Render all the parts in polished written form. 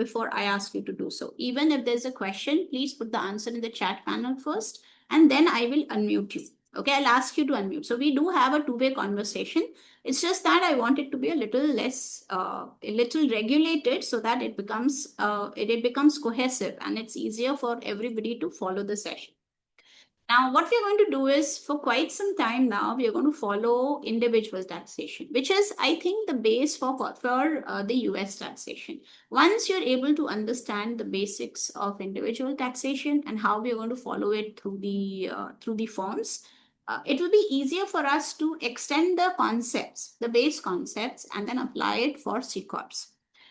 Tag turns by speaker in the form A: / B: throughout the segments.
A: before I ask you to do so. Even if there's a question, please put the answer in the chat panel first, and then I will unmute you. Okay, I'll ask you to unmute. So we do have a two-way conversation. It's just that I want it to be a little less, a little regulated, so that it becomes cohesive and it's easier for everybody to follow the session. Now, what we're going to do is, for quite some time now, we are going to follow individual taxation, which is, I think, the base for the US taxation. Once you're able to understand the basics of individual taxation and how we are going to follow it through the forms, it will be easier for us to extend the concepts, the base concepts, and then apply it for C Corps.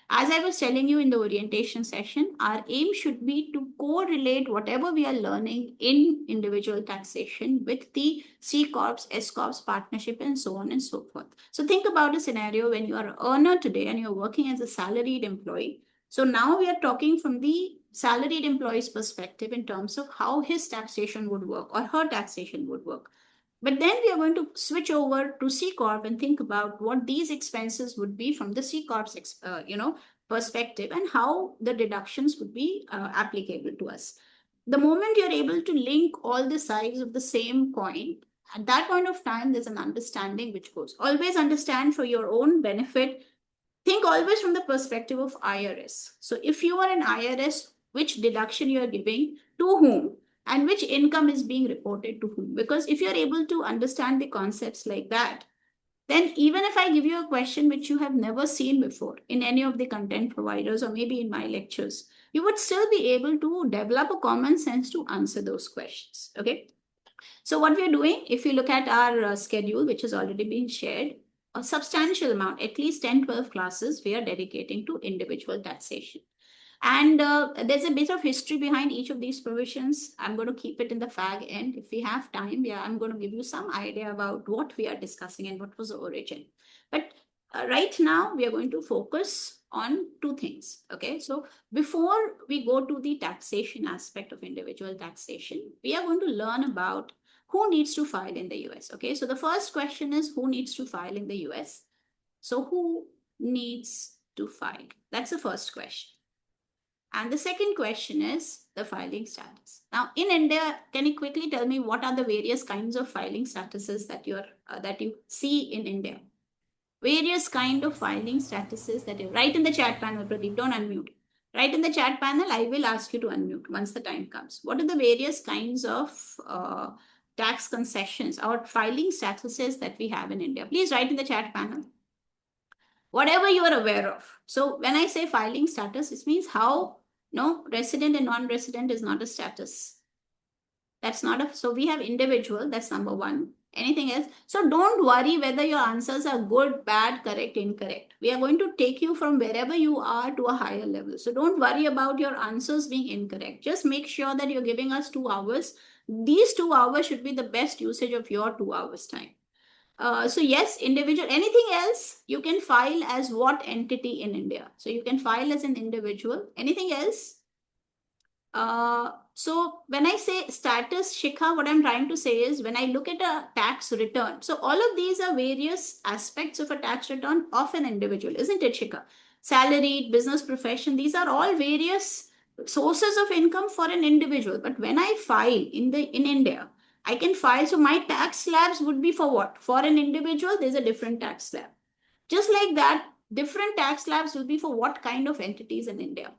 A: As I was telling you in the orientation session, our aim should be to correlate whatever we are learning in individual taxation with the C Corps, S Corps, partnership, and so on and so forth. So think about a scenario when you are an earner today and you're working as a salaried employee. So now we are talking from the salaried employee's perspective in terms of how his taxation would work or her taxation would work. But then we are going to switch over to C Corp and think about what these expenses would be from the C Corp's perspective and how the deductions would be applicable to us. The moment you're able to link all the sides of the same coin, at that point of time, there's an understanding which goes. Always understand for your own benefit. Think always from the perspective of IRS. So if you are an IRS, which deduction you are giving to whom? And which income is being reported to whom? Because if you're able to understand the concepts like that, then even if I give you a question which you have never seen before in any of the content providers or maybe in my lectures, you would still be able to develop a common sense to answer those questions. Okay. So what we're doing, if you look at our schedule, which has already been shared, a substantial amount, at least 10-12 classes, we are dedicating to individual taxation. And there's a bit of history behind each of these provisions. I'm going to keep it in the fag end. If we have time, I'm going to give you some idea about what we are discussing and what was the origin. But right now, we are going to focus on two things. Okay, so before we go to the taxation aspect of individual taxation, we are going to learn about who needs to file in the US. Okay, so the first question is who needs to file in the US? So who needs to file? That's the first question. And the second question is the filing status. Now, in India, can you quickly tell me what are the various kinds of filing statuses that you see in India? Various kind of filing statuses that you write in the chat panel, Pradeep, don't unmute. Write in the chat panel, I will ask you to unmute once the time comes. What are the various kinds of tax concessions or filing statuses that we have in India? Please write in the chat panel. Whatever you are aware of. So when I say filing status, it means how resident and non-resident is not a status. That's not a, so we have individual, that's number one. Anything else? So don't worry whether your answers are good, bad, correct, incorrect. We are going to take you from wherever you are to a higher level. So don't worry about your answers being incorrect. Just make sure that you're giving us 2 hours. These 2 hours should be the best usage of your 2 hours time. So yes, individual. Anything else? You can file as what entity in India? So you can file as an individual. Anything else? So when I say status, Shikha, what I'm trying to say is when I look at a tax return, so all of these are various aspects of a tax return of an individual, isn't it, Shikha? Salaried, business profession, these are all various sources of income for an individual. But when I file in India, I can file. So my tax slabs would be for what? For an individual, there's a different tax slab. Just like that, different tax slabs will be for what kind of entities in India.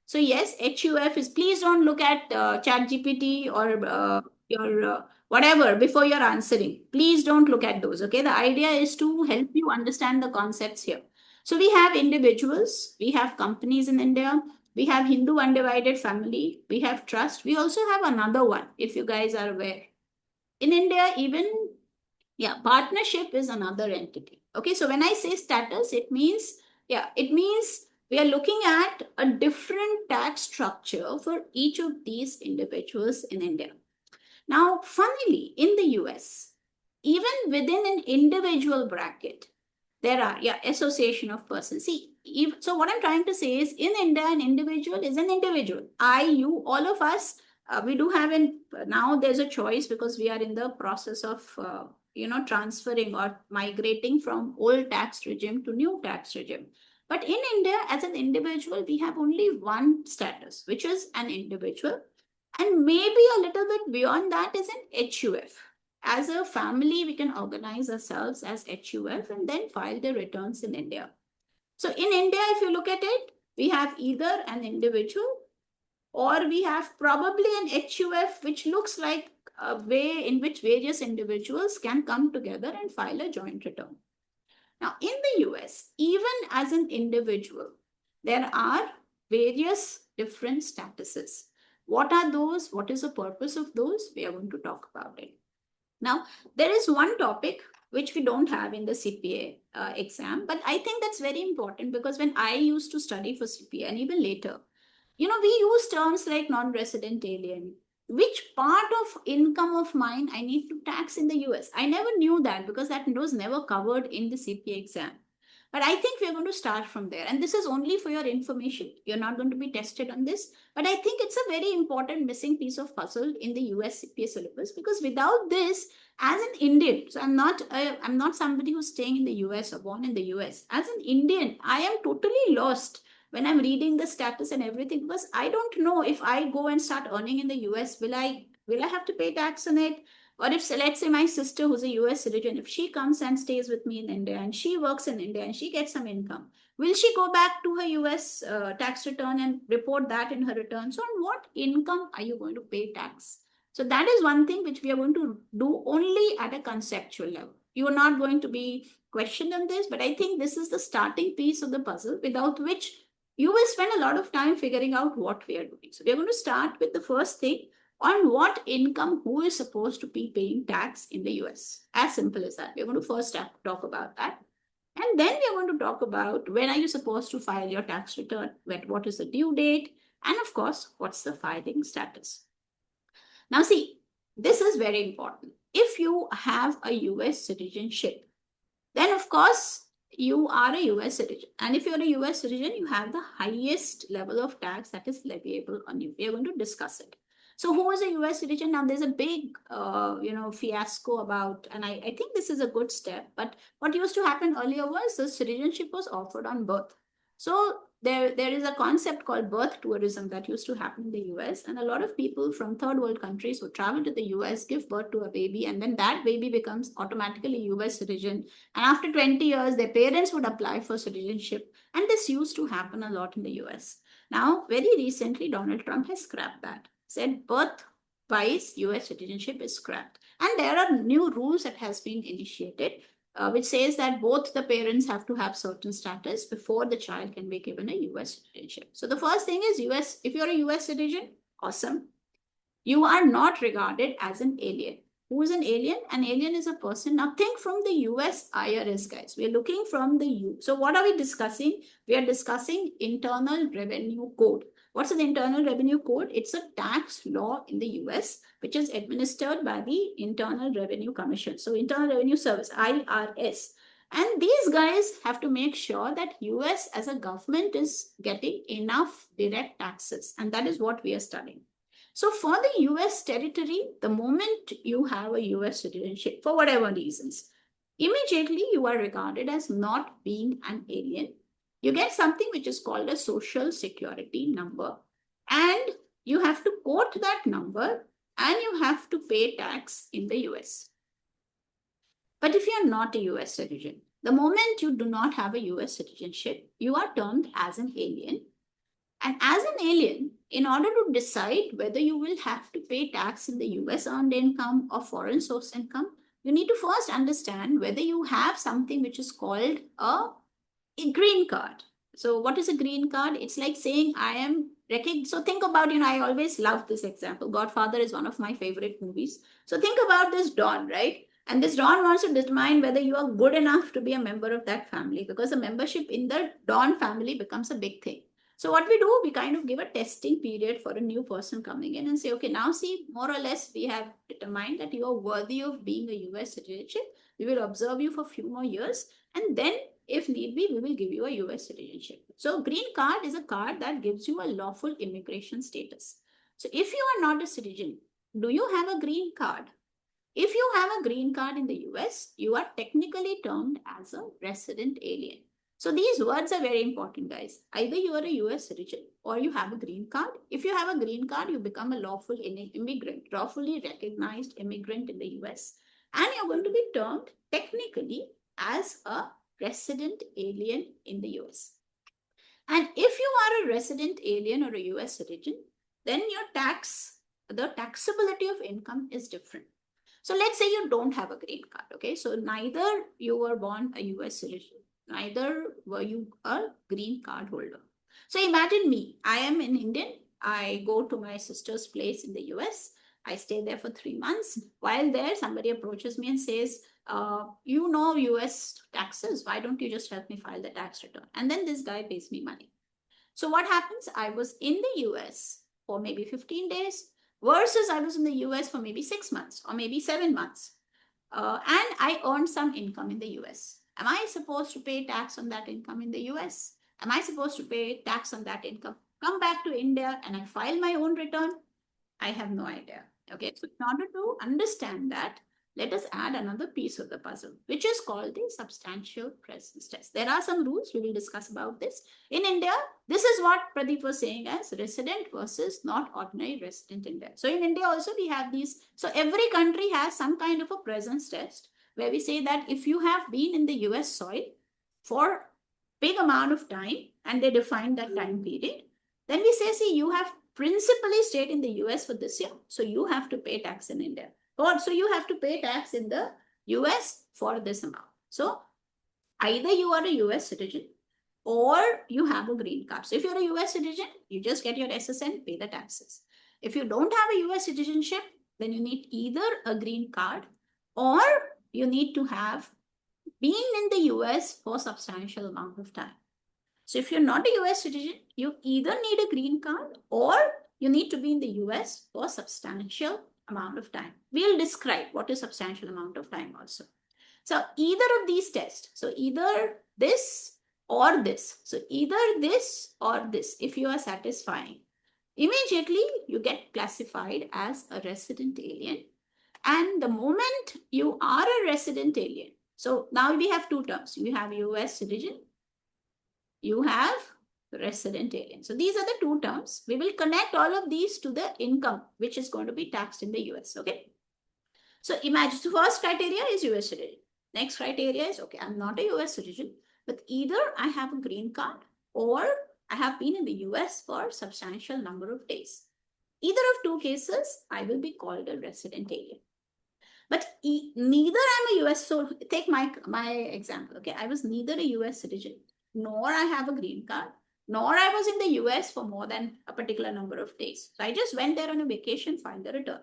A: So yes, HUF is, please don't look at ChatGPT or your whatever before you're answering. Please don't look at those, okay? The idea is to help you understand the concepts here. So we have individuals, we have companies in India, we have Hindu undivided family, we have trust. We also have another one, if you guys are aware. In India, even, yeah, partnership is another entity. Okay, so when I say status, it means we are looking at a different tax structure for each of these individuals in India. Now, funnily, in the US, even within an individual bracket, there are, association of persons. See, so what I'm trying to say is in India, an individual is an individual. I, you, all of us, we do have now there's a choice because we are in the process of, transferring or migrating from old tax regime to new tax regime. But in India, as an individual, we have only one status, which is an individual. And maybe a little bit beyond that is an HUF. As a family, we can organize ourselves as HUF and then file the returns in India. So in India, if you look at it, we have either an individual or we have probably an HUF, which looks like a way in which various individuals can come together and file a joint return. Now, in the US, even as an individual, there are various different statuses. What are those? What is the purpose of those? We are going to talk about it. Now, there is one topic which we don't have in the CPA exam, but I think that's very important because when I used to study for CPA and even later, we use terms like non-resident alien. Which part of income of mine I need to tax in the US? I never knew that because that was never covered in the CPA exam. But I think we're going to start from there. And this is only for your information. You're not going to be tested on this. But I think it's a very important missing piece of puzzle in the US CPA syllabus because without this, as an Indian, so I'm not somebody who's staying in the US or born in the US. As an Indian, I am totally lost when I'm reading the status and everything because I don't know if I go and start earning in the US, will I have to pay tax on it? Or if, let's say, my sister who's a US citizen, if she comes and stays with me in India and she works in India and she gets some income, will she go back to her US tax return and report that in her return? So on what income are you going to pay tax? So that is one thing which we are going to do only at a conceptual level. You are not going to be questioned on this, but I think this is the starting piece of the puzzle without which you will spend a lot of time figuring out what we are doing. So we are going to start with the first thing, on what income who is supposed to be paying tax in the US. As simple as that. We're going to first talk about that. And then we're going to talk about when are you supposed to file your tax return, what is the due date, and of course, what's the filing status. Now see, this is very important. If you have a US citizenship, then of course, you are a US citizen. And if you're a US citizen, you have the highest level of tax that is leviable on you. We are going to discuss it. So who is a US citizen? Now there's a big, fiasco about, and I think this is a good step, but what used to happen earlier was the citizenship was offered on birth. So there is a concept called birth tourism that used to happen in the US. And a lot of people from third world countries who travel to the US give birth to a baby, and then that baby becomes automatically a US citizen. And after 20 years, their parents would apply for citizenship. And this used to happen a lot in the US. Now, very recently, Donald Trump has scrapped that. Said birth-wise US citizenship is scrapped. And there are new rules that has been initiated, which says that both the parents have to have certain status before the child can be given a US citizenship. So the first thing is if you're a US citizen, awesome. You are not regarded as an alien. Who is an alien? An alien is a person. Now think from the US IRS, guys. We're looking from the U. So what are we discussing? We are discussing Internal Revenue Code. What's the Internal Revenue Code? It's a tax law in the US, which is administered by the Internal Revenue Commission. So Internal Revenue Service, IRS. And these guys have to make sure that US as a government is getting enough direct taxes. And that is what we are studying. So for the US territory, the moment you have a US citizenship, for whatever reasons, immediately you are regarded as not being an alien. You get something which is called a social security number, and you have to quote that number and you have to pay tax in the US. But if you are not a US citizen, the moment you do not have a US citizenship, you are termed as an alien. And as an alien, in order to decide whether you will have to pay tax in the US earned income or foreign source income, you need to first understand whether you have something which is called a green card. So what is a green card? It's like saying I am so think about, I always love this example. Godfather is one of my favorite movies. So think about this Don, right? And this Don wants to determine whether you are good enough to be a member of that family, because the membership in the Don family becomes a big thing. So what we do, we kind of give a testing period for a new person coming in and say, okay, now see, more or less, we have determined that you are worthy of being a US citizenship. We will observe you for a few more years. And then if need be, we will give you a US citizenship. So green card is a card that gives you a lawful immigration status. So if you are not a citizen, do you have a green card? If you have a green card in the US, you are technically termed as a resident alien. So these words are very important, guys. Either you are a US citizen or you have a green card. If you have a green card, you become a lawful immigrant, lawfully recognized immigrant in the US. And you're going to be termed technically as a resident alien in the US. And if you are a resident alien or a US citizen, then the taxability of income is different. So let's say you don't have a green card, okay? So neither you were born a US citizen, neither were you a green card holder. So imagine me, I am an Indian. I go to my sister's place in the US. I stay there for 3 months. While there, somebody approaches me and says, you know US taxes, why don't you just help me file the tax return? And then this guy pays me money. So what happens? I was in the US for maybe 15 days versus I was in the US for maybe 6 months or maybe 7 months. And I earned some income in the US. Am I supposed to pay tax on that income in the US? Am I supposed to pay tax on that income? Come back to India and I file my own return? I have no idea. Okay, so in order to understand that, let us add another piece of the puzzle, which is called the substantial presence test. There are some rules we will discuss about this. In India, this is what Pradeep was saying as resident versus not ordinary resident in India. So in India also we have these. So every country has some kind of a presence test where we say that if you have been in the US soil for big amount of time and they define that time period, then we say, see, you have principally stayed in the US for this year, so you have to pay tax in India. Or so you have to pay tax in the US for this amount. So either you are a US citizen or you have a green card. So if you're a US citizen, you just get your SSN, pay the taxes. If you don't have a US citizenship, then you need either a green card or you need to have been in the US for a substantial amount of time. So if you're not a US citizen, you either need a green card or you need to be in the US for a substantial amount of time. We'll describe what is substantial amount of time also. So either of these tests, so either this or this, so either this or this, if you are satisfying, immediately you get classified as a resident alien. And the moment you are a resident alien, so now we have two terms. You have US citizen, you have resident alien. So these are the two terms. We will connect all of these to the income, which is going to be taxed in the US, okay? So imagine, so first criteria is US citizen. Next criteria is, okay, I'm not a US citizen, but either I have a green card or I have been in the US for a substantial number of days. Either of two cases, I will be called a resident alien. But neither I'm a US, so take my example, okay? I was neither a US citizen, nor I have a green card, nor I was in the US for more than a particular number of days. So I just went there on a vacation, filed the return.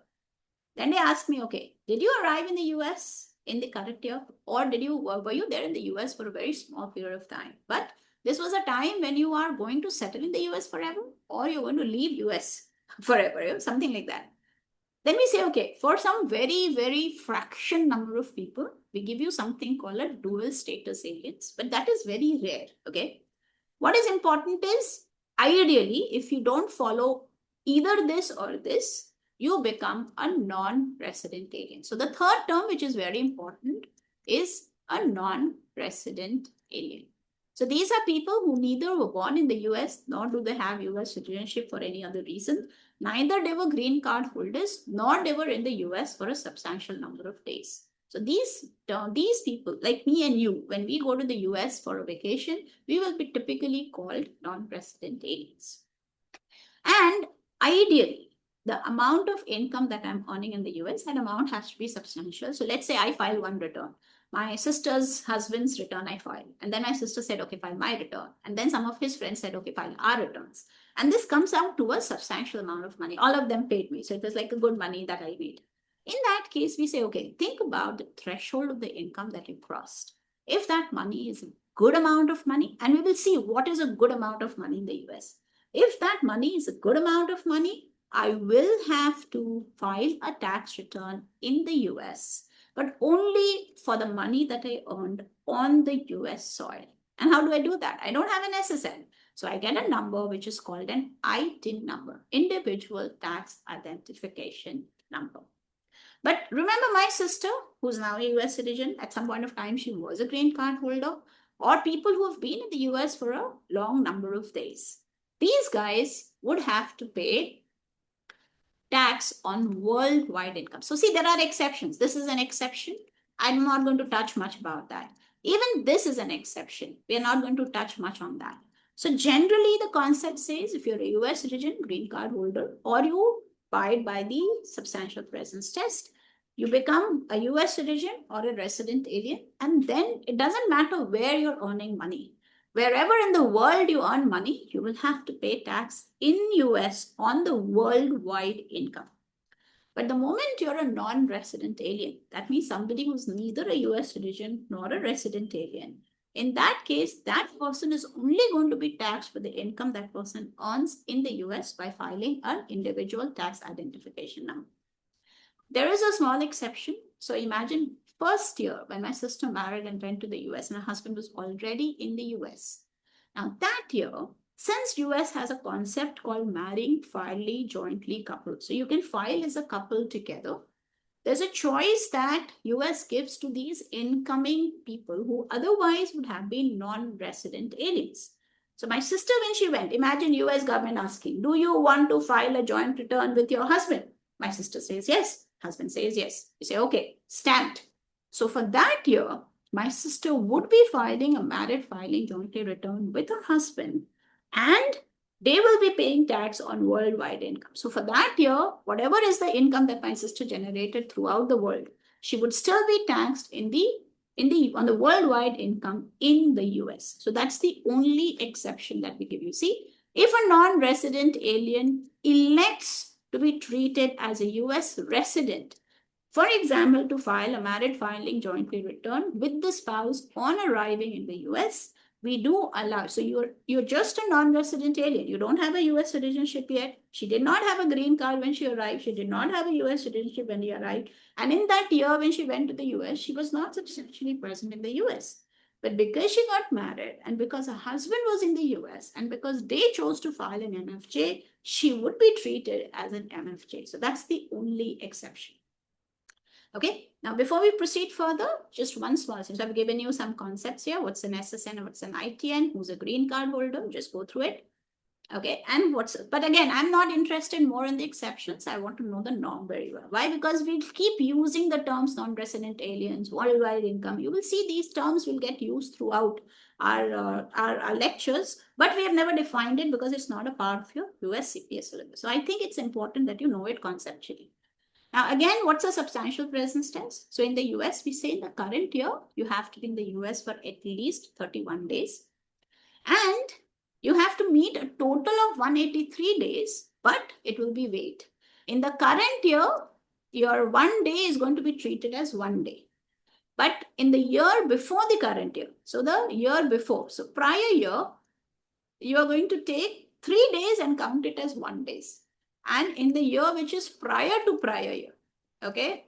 A: Then they asked me, okay, did you arrive in the US in the current year? Or were you there in the US for a very small period of time? But this was a time when you are going to settle in the US forever, or you're going to leave US forever, something like that. Then we say, okay, for some very, very fraction number of people, we give you something called a dual status aliens, but that is very rare, okay? What is important is, ideally, if you don't follow either this or this, you become a non-resident alien. So the third term, which is very important, is a non-resident alien. So these are people who neither were born in the US, nor do they have US citizenship for any other reason. Neither they were green card holders, nor they were in the US for a substantial number of days. So these people, like me and you, when we go to the US for a vacation, we will be typically called non-resident aliens. And ideally, the amount of income that I'm earning in the US, that amount has to be substantial. So let's say I file one return. My sister's husband's return I filed. And then my sister said, okay, file my return. And then some of his friends said, okay, file our returns. And this comes out to a substantial amount of money. All of them paid me. So it was like a good money that I made. In that case, we say, okay, think about the threshold of the income that you crossed. If that money is a good amount of money, and we will see what is a good amount of money in the US. If that money is a good amount of money, I will have to file a tax return in the US, but only for the money that I earned on the US soil. And how do I do that? I don't have an SSN. So I get a number which is called an ITIN number, Individual Tax Identification Number. But remember my sister, who's now a US citizen, at some point of time, she was a green card holder. or people who have been in the US for a long number of days. These guys would have to pay tax on worldwide income. So see, there are exceptions. This is an exception. I'm not going to touch much about that. Even this is an exception. We are not going to touch much on that. So generally, the concept says if you're a US citizen, green card holder, or you abide by the substantial presence test, you become a US citizen or a resident alien, and then it doesn't matter where you're earning money. Wherever in the world you earn money, you will have to pay tax in US on the worldwide income. But the moment you're a non-resident alien, that means somebody who's neither a US citizen nor a resident alien, in that case, that person is only going to be taxed for the income that person earns in the US by filing an individual tax identification number. There is a small exception. So imagine first year when my sister married and went to the US and her husband was already in the US. Now that year, since US has a concept called marrying fairly jointly coupled, so you can file as a couple together, there's a choice that US gives to these incoming people who otherwise would have been non-resident aliens. So my sister, when she went, imagine US government asking, do you want to file a joint return with your husband? My sister says yes. Husband says yes. You say, okay, stamped. So for that year, my sister would be filing a married filing jointly return with her husband, and they will be paying tax on worldwide income. So for that year, whatever is the income that my sister generated throughout the world, she would still be taxed on the worldwide income in the US. So that's the only exception that we give you. See, if a non-resident alien elects to be treated as a US resident, for example, to file a married filing jointly return with the spouse on arriving in the US, we do allow. So you're just a non-resident alien. You don't have a US citizenship yet. She did not have a green card when she arrived. She did not have a US citizenship when she arrived. And in that year when she went to the US, she was not substantially present in the US. But because she got married and because her husband was in the US and because they chose to file an MFJ, she would be treated as an MFJ. So that's the only exception. Okay, now before we proceed further, just one small thing. So I've given you some concepts here. What's an SSN and what's an ITN? Who's a green card holder? Just go through it. Okay, and but again, I'm not interested more in the exceptions. I want to know the norm very well. Why? Because we keep using the terms non-resident aliens, worldwide income. You will see these terms will get used throughout our lectures, but we have never defined it because it's not a part of your US CPA syllabus. So I think it's important that you know it conceptually. Now, again, what's a substantial presence test? So in the US, we say in the current year, you have to be in the US for at least 31 days. And you have to meet a total of 183 days, but it will be weighed. In the current year, your 1 day is going to be treated as 1 day. But in the year before the current year, so the year before, so prior year, you are going to take 3 days and count it as 1 day. And in the year which is prior to prior year, okay?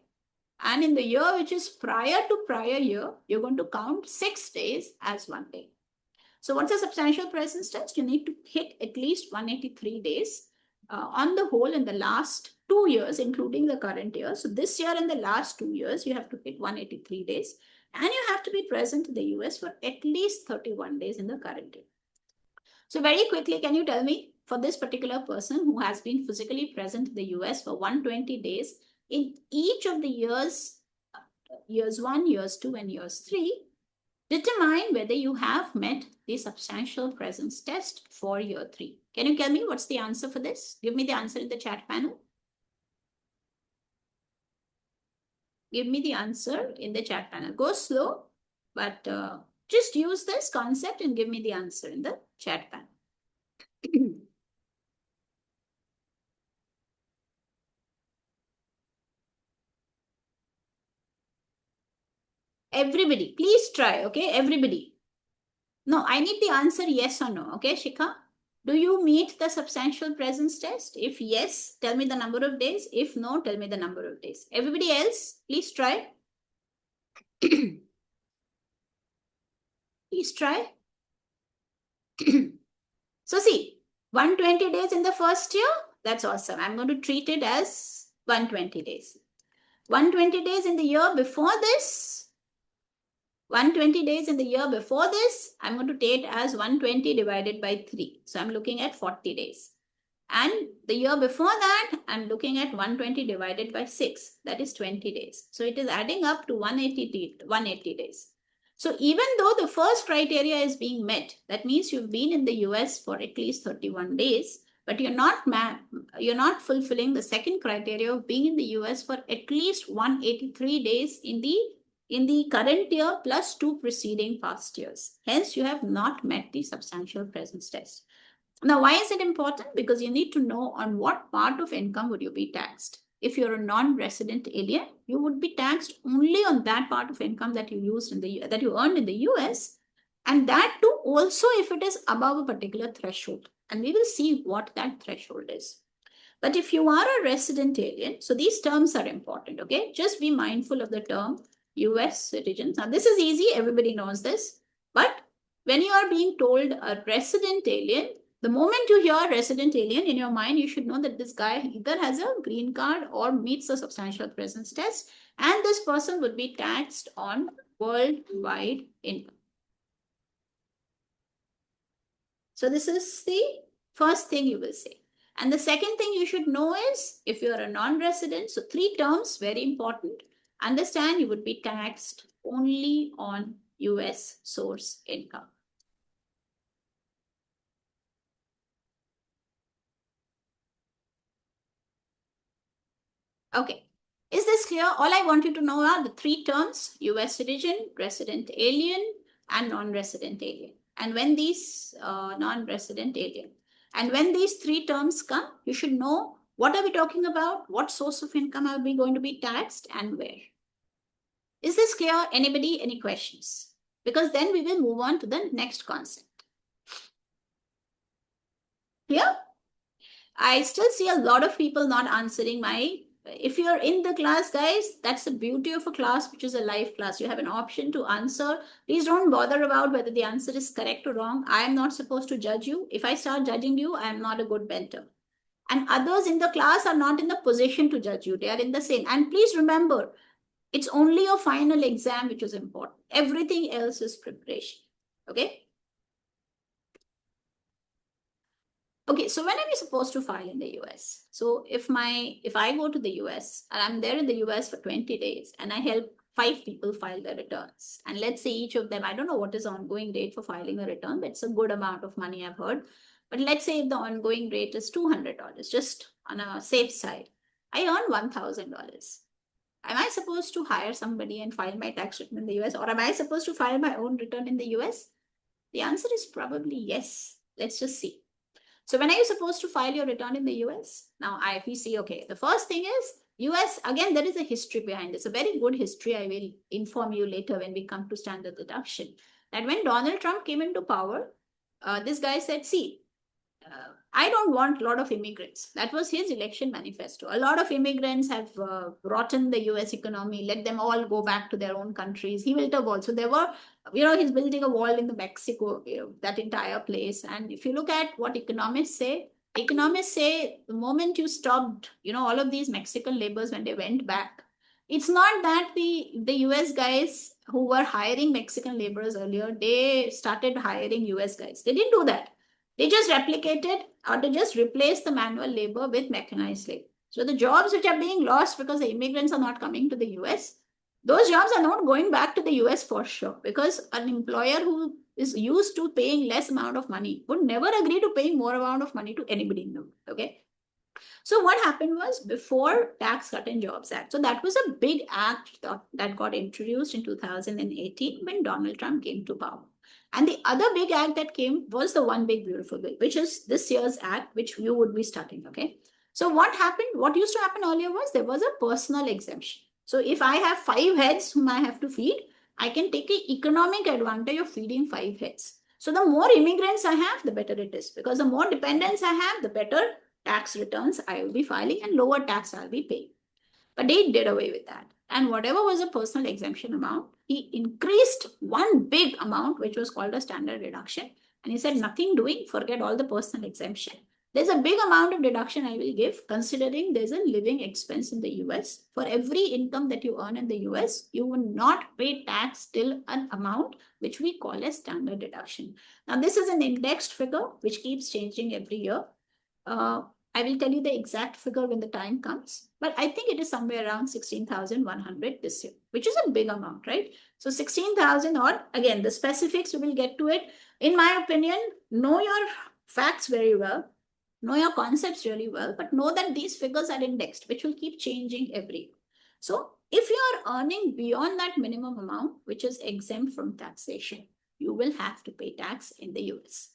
A: And in the year which is prior to prior year, you're going to count 6 days as 1 day. So what's a substantial presence test? You need to hit at least 183 days on the whole in the last 2 years, including the current year. So this year and the last 2 years, you have to hit 183 days. And you have to be present in the US for at least 31 days in the current year. So very quickly, can you tell me, for this particular person who has been physically present in the US for 120 days, in each of the years 1, years 2, and years 3, determine whether you have met the substantial presence test for year 3. Can you tell me what's the answer for this? Give me the answer in the chat panel. Give me the answer in the chat panel. Go slow, but just use this concept and give me the answer in the chat panel. Everybody, please try, okay? Everybody. No, I need the answer yes or no, okay, Shikha? Do you meet the substantial presence test? If yes, tell me the number of days. If no, tell me the number of days. Everybody else, please try. Please try. So see, 120 days in the first year, that's awesome. I'm going to treat it as 120 days. 120 days in the year before this, 120 days in the year before this, I'm going to take as 120 divided by 3. So I'm looking at 40 days. And the year before that, I'm looking at 120 divided by 6. That is 20 days. So it is adding up to 180 days. So even though the first criteria is being met, that means you've been in the US for at least 31 days, but you're not fulfilling the second criteria of being in the US for at least 183 days in the current year plus 2 preceding past years. Hence, you have not met the substantial presence test. Now, why is it important? Because you need to know on what part of income would you be taxed. If you're a non-resident alien, you would be taxed only on that part of income that you earned in the US, and that too also if it is above a particular threshold. And we will see what that threshold is. But if you are a resident alien, so these terms are important, okay? Just be mindful of the term US citizens. Now, this is easy, everybody knows this. But when you are being told a resident alien, the moment you hear resident alien, in your mind, you should know that this guy either has a green card or meets the substantial presence test, and this person would be taxed on worldwide income. So this is the first thing you will say. And the second thing you should know is, if you're a non-resident, so 3 terms, very important. Understand you would be taxed only on US source income. Okay, is this clear? All I want you to know are the 3 terms: US citizen, resident alien, and non-resident alien. And when these non-resident alien, and when these 3 terms come, you should know what are we talking about, what source of income are we going to be taxed, and where. Is this clear? Anybody, any questions? Because then we will move on to the next concept. Clear? I still see a lot of people not answering my. If you're in the class, guys, that's the beauty of a class, which is a live class. You have an option to answer. Please don't bother about whether the answer is correct or wrong. I am not supposed to judge you. If I start judging you, I am not a good mentor. And others in the class are not in the position to judge you. They are in the same. And please remember, it's only your final exam which is important. Everything else is preparation. Okay? Okay, so when are we supposed to file in the US? So if I go to the US and I'm there in the US for 20 days and I help 5 people file their returns, and let's say each of them, I don't know what is the ongoing date for filing a return, but it's a good amount of money, I've heard. But let's say if the ongoing rate is $200, just on a safe side, I earn $1,000. Am I supposed to hire somebody and file my tax return in the US, or am I supposed to file my own return in the US? The answer is probably yes. Let's just see. So when are you supposed to file your return in the US? Now, if we see, okay, the first thing is US, again, there is a history behind this, a very good history. I will inform you later when we come to standard deduction. That when Donald Trump came into power, this guy said, see, I don't want a lot of immigrants. That was his election manifesto. A lot of immigrants have rotten the US economy. Let them all go back to their own countries. He built a wall. So there were, he's building a wall in the Mexico, that entire place. And if you look at what economists say the moment you stopped, all of these Mexican laborers, when they went back, it's not that the US guys who were hiring Mexican laborers earlier, they started hiring US guys. They didn't do that. They just replicated, or they just replaced the manual labor with mechanized labor. So the jobs which are being lost because the immigrants are not coming to the US, those jobs are not going back to the US for sure, because an employer who is used to paying less amount of money would never agree to paying more amount of money to anybody in the world. Okay. So what happened was, before Tax Cut and Jobs Act, so that was a big act that got introduced in 2018 when Donald Trump came to power. And the other big act that came was the One Big Beautiful Bill, which is this year's act, which you would be studying, okay? So what happened, what used to happen earlier was there was a personal exemption. So if I have 5 heads whom I have to feed, I can take an economic advantage of feeding 5 heads. So the more immigrants I have, the better it is, because the more dependents I have, the better tax returns I will be filing and lower tax I'll be paying. But they did away with that. And whatever was a personal exemption amount, he increased one big amount, which was called a standard deduction. And he said, nothing doing, forget all the personal exemption. There's a big amount of deduction I will give, considering there's a living expense in the US. For every income that you earn in the US, you will not pay tax till an amount which we call as standard deduction. Now, this is an indexed figure which keeps changing every year. I will tell you the exact figure when the time comes, but I think it is somewhere around 16,100 this year, which is a big amount, right? So 16,000 odd. Again, the specifics, we will get to it. In my opinion, know your facts very well, know your concepts really well, but know that these figures are indexed, which will keep changing every year. So if you are earning beyond that minimum amount, which is exempt from taxation, you will have to pay tax in the US.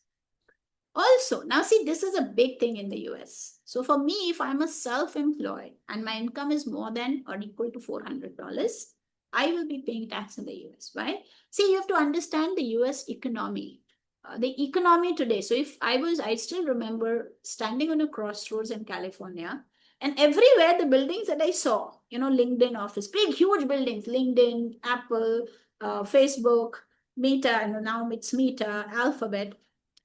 A: Also, now see, this is a big thing in the US. So for me, if I'm a self-employed and my income is more than or equal to $400, I will be paying tax in the US. Why? See, you have to understand the US economy. The economy today. So if I still remember standing on a crossroads in California, and everywhere the buildings that I saw, LinkedIn office, big, huge buildings, LinkedIn, Apple, Facebook, Meta, now it's Meta, Alphabet.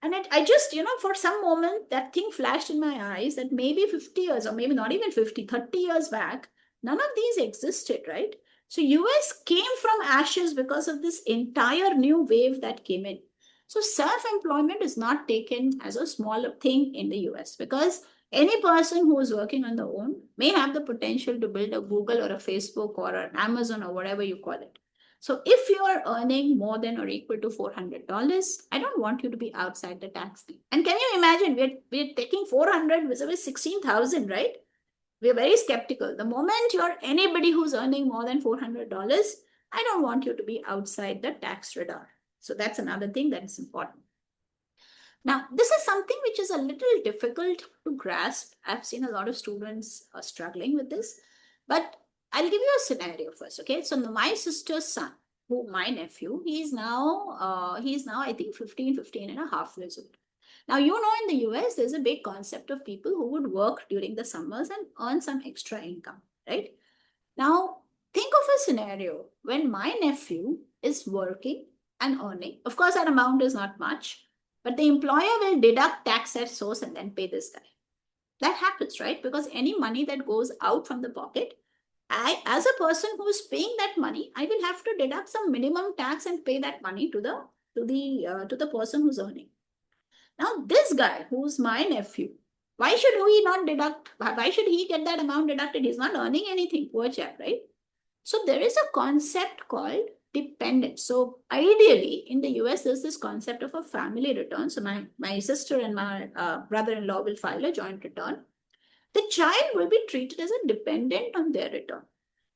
A: And I just, for some moment, that thing flashed in my eyes that maybe 50 years, or maybe not even 50, 30 years back, none of these existed, right? So US came from ashes because of this entire new wave that came in. So self-employment is not taken as a small thing in the US, because any person who is working on their own may have the potential to build a Google or a Facebook or an Amazon or whatever you call it. So if you are earning more than or equal to $400, I don't want you to be outside the tax thing. And can you imagine, we're taking 400 vis-a-vis 16,000, right? We're very skeptical. The moment you're anybody who's earning more than $400, I don't want you to be outside the tax radar. So that's another thing that is important. Now, this is something which is a little difficult to grasp. I've seen a lot of students struggling with this, but I'll give you a scenario first, okay? So my sister's son, my nephew, he's now, I think 15 and a half years old. Now, in the US, there's a big concept of people who would work during the summers and earn some extra income, right? Now, think of a scenario when my nephew is working and earning. Of course, that amount is not much, but the employer will deduct tax at source and then pay this guy. That happens, right? Because any money that goes out from the pocket, as a person who is paying that money, I will have to deduct some minimum tax and pay that money to the person who's earning. Now, this guy who's my nephew, why should he not deduct? Why should he get that amount deducted? He's not earning anything, poor chap, right? So there is a concept called dependent. So ideally, in the US, there's this concept of a family return. So my sister and my brother-in-law will file a joint return. The child will be treated as a dependent on their return.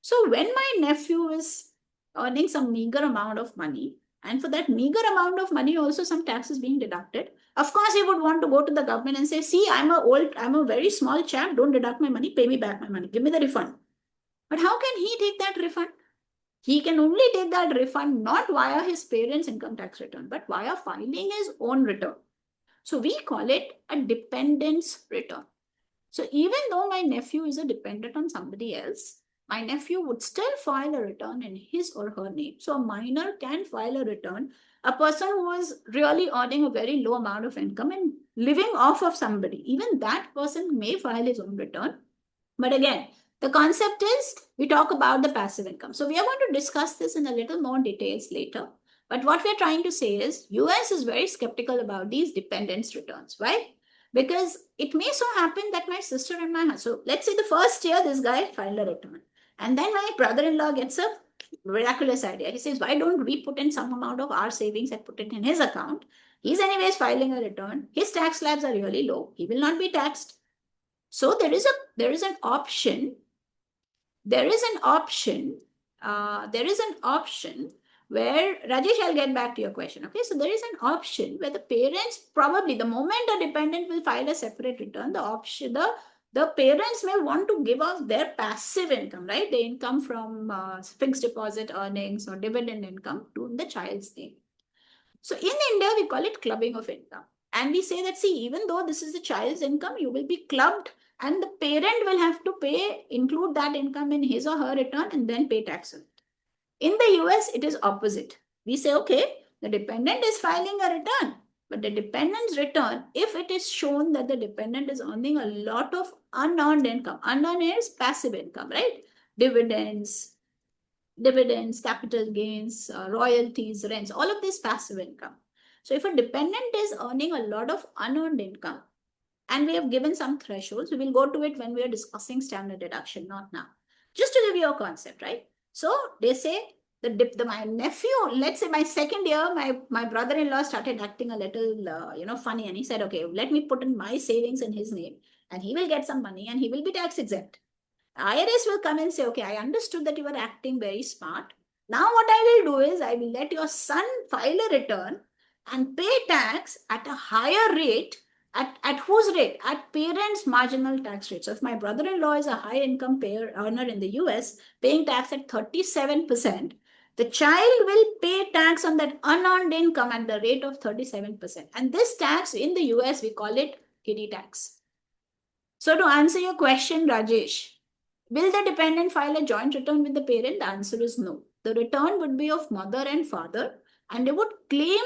A: So when my nephew is earning some meager amount of money, and for that meager amount of money, also some tax is being deducted. Of course, he would want to go to the government and say, see, I'm a very small chap, don't deduct my money, pay me back my money, give me the refund. But how can he take that refund? He can only take that refund not via his parents' income tax return, but via filing his own return. So we call it a dependence return. So even though my nephew is a dependent on somebody else, my nephew would still file a return in his or her name. So a minor can file a return. A person who is really earning a very low amount of income and living off of somebody, even that person may file his own return. But again, the concept is we talk about the passive income. So we are going to discuss this in a little more details later. But what we're trying to say is US is very skeptical about these dependence returns. Why? Because it may so happen that my sister and my husband, so let's say the first year this guy filed a return. And then my brother-in-law gets a miraculous idea. He says, why don't we put in some amount of our savings and put it in his account? He's anyways filing a return. His tax slabs are really low. He will not be taxed. So there is an option. There is an option where, Rajesh, I'll get back to your question. Okay, so there is an option where the parents, probably the moment a dependent will file a separate return, the parents may want to give off their passive income, right? The income from fixed deposit earnings or dividend income to the child's name. So in India, we call it clubbing of income. And we say that, see, even though this is the child's income, you will be clubbed and the parent will have to include that income in his or her return and then pay tax on it. In the US, it is opposite. We say, okay, the dependent is filing a return. But the dependent's return, if it is shown that the dependent is earning a lot of unearned income, unearned is passive income, right? Dividends, capital gains, royalties, rents, all of this passive income. So if a dependent is earning a lot of unearned income, and we have given some thresholds, we will go to it when we are discussing standard deduction, not now. Just to give you a concept, right? So they say my nephew, let's say my second year, my brother-in-law started acting a little, funny, and he said, okay, let me put in my savings in his name, and he will get some money, and he will be tax exempt. IRS will come and say, okay, I understood that you are acting very smart. Now what I will do is I will let your son file a return and pay tax at a higher rate. At whose rate? At parents' marginal tax rate. So if my brother-in-law is a high income payer earner in the US, paying tax at 37%, the child will pay tax on that unearned income at the rate of 37%. And this tax in the US, we call it kiddie tax. So to answer your question, Rajesh, will the dependent file a joint return with the parent? The answer is no. The return would be of mother and father, and they would claim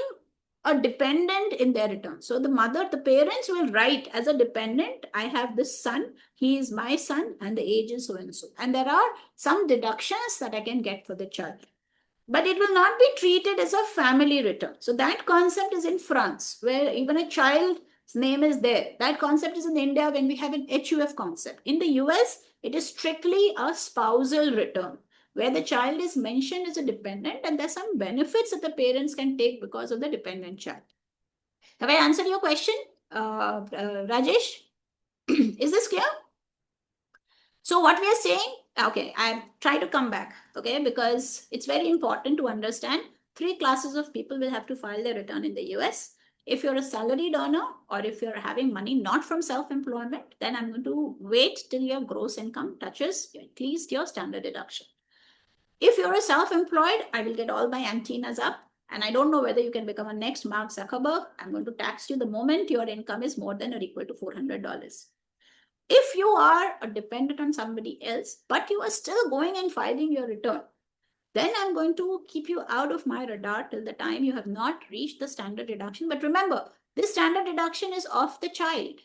A: a dependent in their return. So the parents will write as a dependent, I have this son, he is my son, and the age is so and so. And there are some deductions that I can get for the child. But it will not be treated as a family return. So that concept is in France, where even a child's name is there. That concept is in India when we have an HUF concept. In the US, it is strictly a spousal return, where the child is mentioned as a dependent, and there's some benefits that the parents can take because of the dependent child. Have I answered your question, Rajesh? Is this clear? So what we are saying, okay, I try to come back, okay, because it's very important to understand 3 classes of people will have to file their return in the US. If you're a salaried earner or if you're having money not from self-employment, then I'm going to wait till your gross income touches at least your standard deduction. If you're a self-employed, I will get all my antennas up, and I don't know whether you can become a next Mark Zuckerberg. I'm going to tax you the moment your income is more than or equal to $400. If you are a dependent on somebody else, but you are still going and filing your return, then I'm going to keep you out of my radar till the time you have not reached the standard deduction. But remember, this standard deduction is of the child,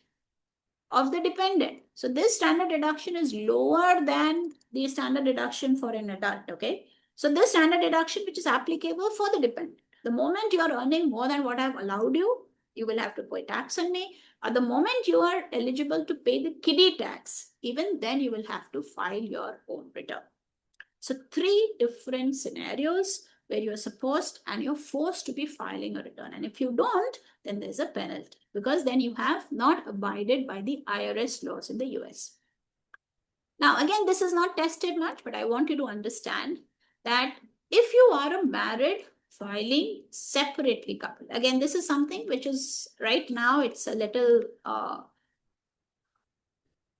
A: of the dependent. So this standard deduction is lower than the standard deduction for an adult, okay? So this standard deduction, which is applicable for the dependent. The moment you are earning more than what I've allowed you, you will have to pay tax on me. At the moment you are eligible to pay the kiddie tax, even then you will have to file your own return. So 3 different scenarios where you're supposed and you're forced to be filing a return. And if you don't, then there's a penalty, because then you have not abided by the IRS laws in the US. Now, again, this is not tested much, but I want you to understand that if you are a married filing separately couple, again, this is something which is right now, it's a little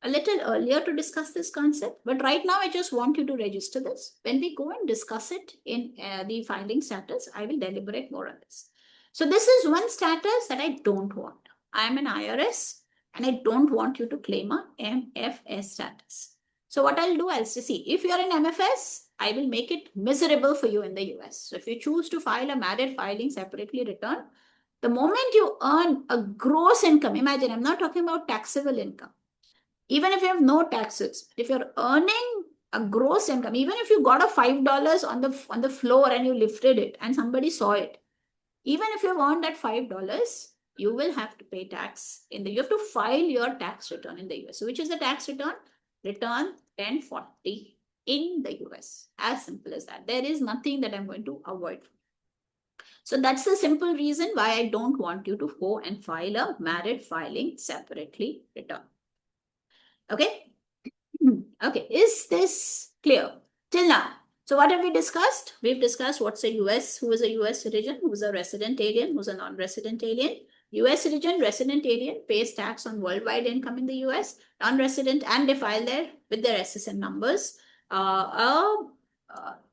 A: earlier to discuss this concept, but right now I just want you to register this. When we go and discuss it in the filing status, I will deliberate more on this. So this is one status that I don't want. I am an IRS and I don't want you to claim a MFS status. So what I'll do, I'll see, if you're an MFS, I will make it miserable for you in the US. So if you choose to file a married filing separately return, the moment you earn a gross income, imagine, I'm not talking about taxable income. Even if you have no taxes, if you're earning a gross income, even if you got a $5 on the floor and you lifted it and somebody saw it, even if you've earned that $5, you will have to pay tax you have to file your tax return in the US. So which is the tax return? Return 1040 in the US. As simple as that. There is nothing that I'm going to avoid. So that's the simple reason why I don't want you to go and file a married filing separately return. Okay. Okay. Is this clear till now? So what have we discussed? We've discussed what's a US, who is a US citizen, who's a resident alien, who's a non-resident alien. US citizen, resident alien pays tax on worldwide income in the US. Non-resident, and they file there with their SSN numbers.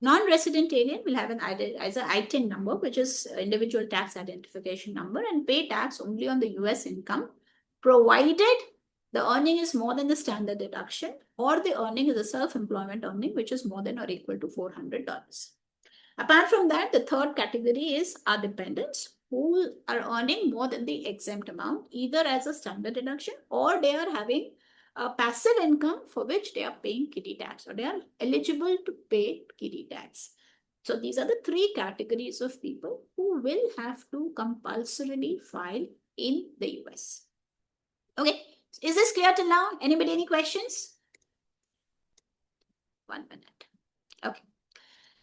A: Non-resident alien will have an ITIN number, which is individual tax identification number, and pay tax only on the US income, provided the earning is more than the standard deduction, or the earning is a self-employment earning, which is more than or equal to $400. Apart from that, the third category is our dependents. who are earning more than the exempt amount, either as a standard deduction or they are having a passive income for which they are paying kiddie tax or they are eligible to pay kiddie tax. So these are the three categories of people who will have to compulsorily file in the US. Okay, is this clear till now? Anybody, any questions? 1 minute. Okay.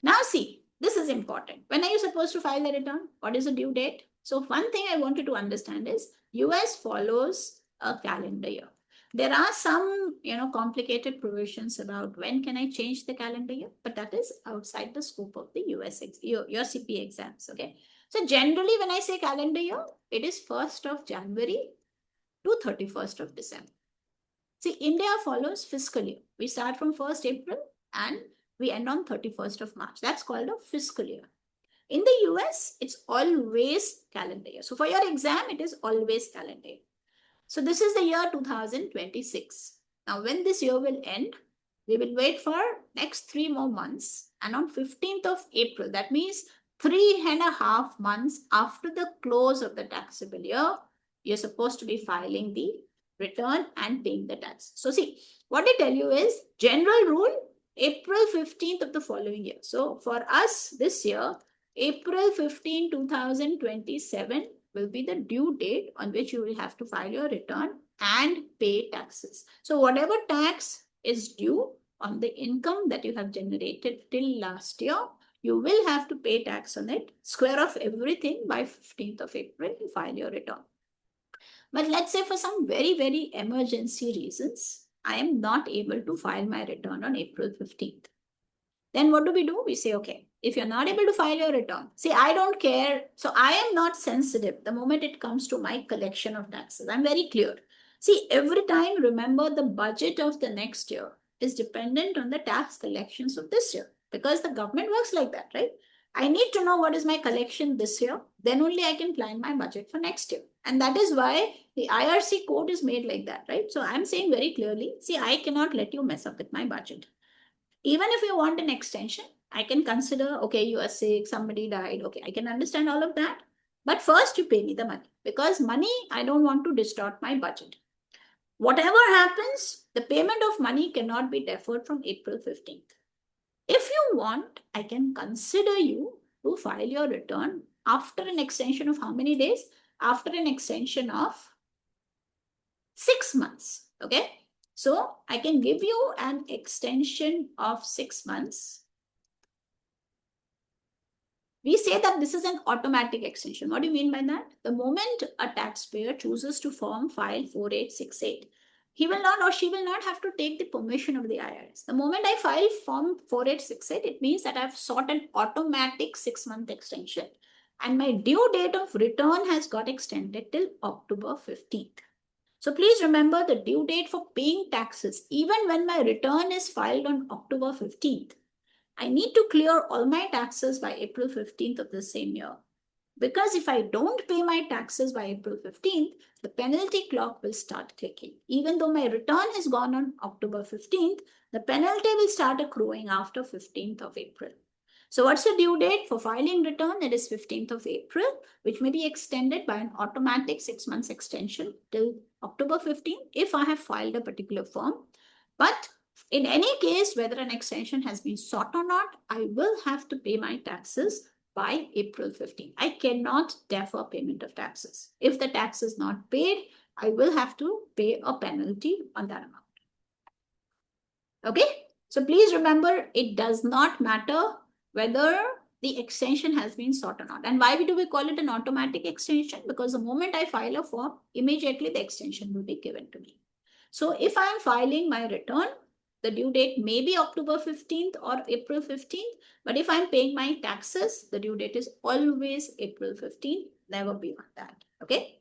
A: Now see, this is important. When are you supposed to file the return? What is the due date? So one thing I want you to understand is US follows a calendar year. There are some, complicated provisions about when can I change the calendar year, but that is outside the scope of the your CPA exams. Okay. So generally, when I say calendar year, it is 1st of January to 31st of December. See, India follows fiscal year. We start from 1st April and we end on 31st of March. That's called a fiscal year. In the US, it's always calendar year. So for your exam, it is always calendar year. So this is the year 2026. Now, when this year will end, we will wait for next 3 more months. And on 15th of April, that means 3.5 months after the close of the taxable year, you're supposed to be filing the return and paying the tax. So see, what I tell you is general rule, April 15th of the following year. So for us this year, April 15, 2027 will be the due date on which you will have to file your return and pay taxes. So whatever tax is due on the income that you have generated till last year, you will have to pay tax on it, square off everything by 15th of April, you file your return. But let's say for some very, very emergency reasons, I am not able to file my return on April 15th. Then what do? We say, okay, if you're not able to file your return, see, I don't care. So I am not sensitive the moment it comes to my collection of taxes. I'm very clear. See, every time, remember the budget of the next year is dependent on the tax collections of this year because the government works like that, right? I need to know what is my collection this year. Then only I can plan my budget for next year. And that is why the IRC code is made like that, right? So I'm saying very clearly, see, I cannot let you mess up with my budget. Even if you want an extension, I can consider, okay, you are sick, somebody died. Okay, I can understand all of that. But first you pay me the money because money, I don't want to distort my budget. Whatever happens, the payment of money cannot be deferred from April 15th. If you want, I can consider you to file your return after an extension of how many days? After an extension of 6 months. Okay. So I can give you an extension of 6 months. We say that this is an automatic extension. What do you mean by that? The moment a taxpayer chooses to file 4868, he will not or she will not have to take the permission of the IRS. The moment I file form 4868, it means that I've sought an automatic 6-month extension and my due date of return has got extended till October 15th. So please remember the due date for paying taxes, even when my return is filed on October 15th, I need to clear all my taxes by April 15th of the same year. Because if I don't pay my taxes by April 15th, the penalty clock will start clicking. Even though my return has gone on October 15th, the penalty will start accruing after 15th of April. So what's the due date for filing return? It is 15th of April, which may be extended by an automatic 6 months extension till October 15th if I have filed a particular form. But in any case, whether an extension has been sought or not, I will have to pay my taxes by April 15th. I cannot defer payment of taxes. If the tax is not paid, I will have to pay a penalty on that amount. Okay? So please remember, it does not matter whether the extension has been sought or not. And why do we call it an automatic extension? Because the moment I file a form, immediately the extension will be given to me. So if I am filing my return, the due date may be October 15th or April 15th. But if I'm paying my taxes, the due date is always April 15th, never beyond that. Okay?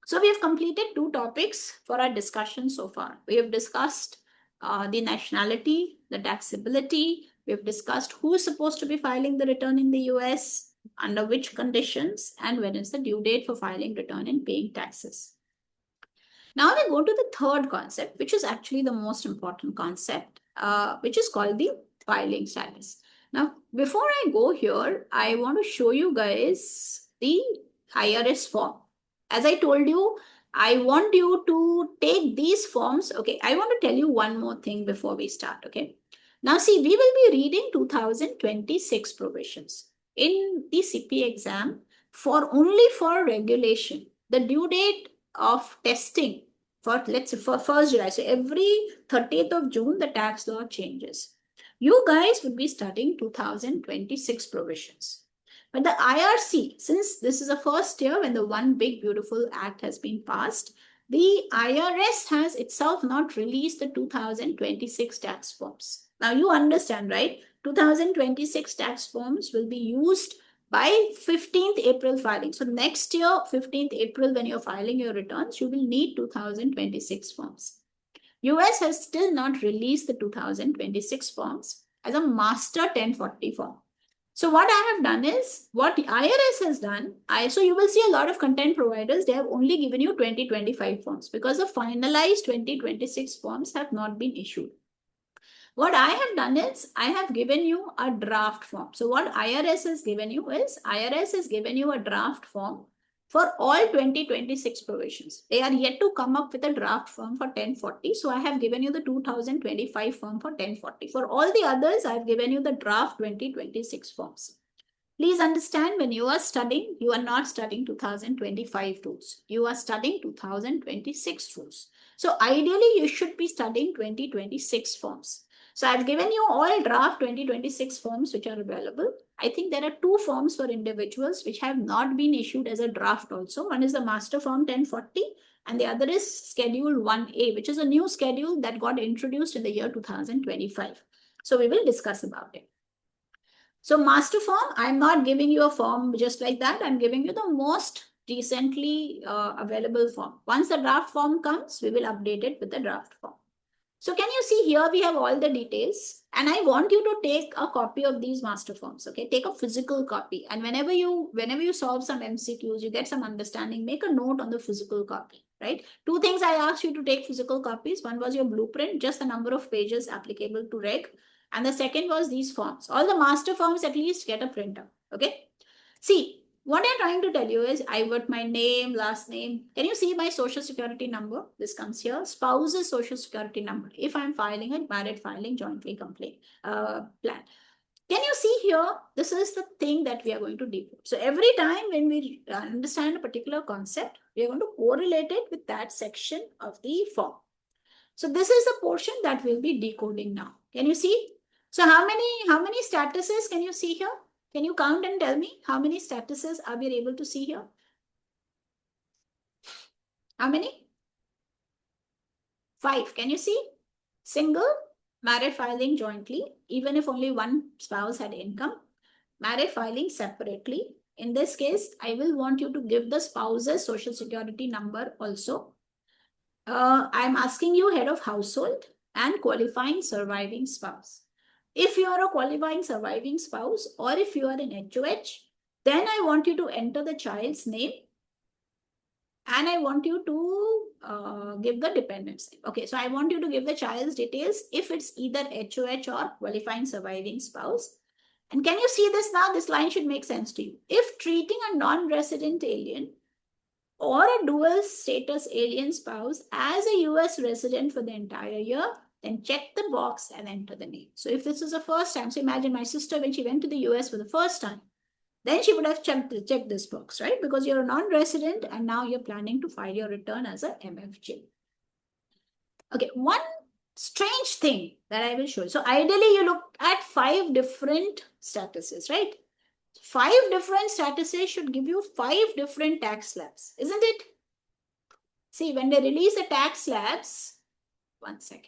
A: So we have completed 2 topics for our discussion so far. We have discussed the nationality, the taxability. We have discussed who is supposed to be filing the return in the US, under which conditions, and when is the due date for filing return and paying taxes. Now we go to the third concept, which is actually the most important concept, which is called the filing status. Now, before I go here, I want to show you guys the IRS form. As I told you, I want you to take these forms. Okay, I want to tell you one more thing before we start. Okay. Now, see, we will be reading 2026 provisions in the CPA exam for only for regulation. The due date of testing for, let's say, for 1st July. So every 30th of June, the tax law changes. You guys would be studying 2026 provisions. But the IRC, since this is the first year when the one big beautiful act has been passed, the IRS has itself not released the 2026 tax forms. Now you understand, right? 2026 tax forms will be used by 15th April filing. So next year, 15th April, when you're filing your returns, you will need 2026 forms. US has still not released the 2026 forms as a master 1040 form. So what I have done is, what the IRS has done, so you will see a lot of content providers, they have only given you 2025 forms because the finalized 2026 forms have not been issued. What I have done is, I have given you a draft form. So what IRS has given you is, IRS has given you a draft form for all 2026 provisions. They are yet to come up with a draft form for 1040. So I have given you the 2025 form for 1040. For all the others, I have given you the draft 2026 forms. Please understand, when you are studying, you are not studying 2025 rules. You are studying 2026 rules. So ideally, you should be studying 2026 forms. So I've given you all draft 2026 forms which are available. I think there are two forms for individuals which have not been issued as a draft also. One is the master form 1040 and the other is schedule 1A, which is a new schedule that got introduced in the year 2025. So we will discuss about it. So master form, I'm not giving you a form just like that. I'm giving you the most recently available form. Once the draft form comes, we will update it with the draft form. So can you see here, we have all the details and I want you to take a copy of these master forms. Okay, take a physical copy. And whenever you solve some MCQs, you get some understanding, make a note on the physical copy, right? Two things I asked you to take physical copies. One was your blueprint, just the number of pages applicable to reg. And the second was these forms. All the master forms, at least get a printer. Okay. See, what I'm trying to tell you is, I put my name, last name. Can you see my social security number? This comes here. Spouse's social security number. If I'm filing a married filing jointly complaint plan. Can you see here? This is the thing that we are going to decode. So every time when we understand a particular concept, we are going to correlate it with that section of the form. So this is the portion that we'll be decoding now. Can you see? So how many statuses can you see here? Can you count and tell me how many statuses are we able to see here? How many? 5. Can you see? Single, married filing jointly, even if only one spouse had income. Married filing separately. In this case, I will want you to give the spouse's social security number also. I'm asking you head of household and qualifying surviving spouse. If you are a qualifying surviving spouse or if you are in HOH, then I want you to enter the child's name and I want you to give the dependent's name. Okay, so I want you to give the child's details if it's either HOH or qualifying surviving spouse. And can you see this now? This line should make sense to you. If treating a non-resident alien or a dual status alien spouse as a US resident for the entire year, then check the box and enter the name. So if this is the first time, so imagine my sister when she went to the US for the first time, then she would have checked this box, right? Because you're a non-resident and now you're planning to file your return as a MFJ. Okay, one strange thing that I will show you. So ideally you look at 5 different statuses, right? 5 different statuses should give you 5 different tax slabs, isn't it? See, when they release the tax slabs, one second.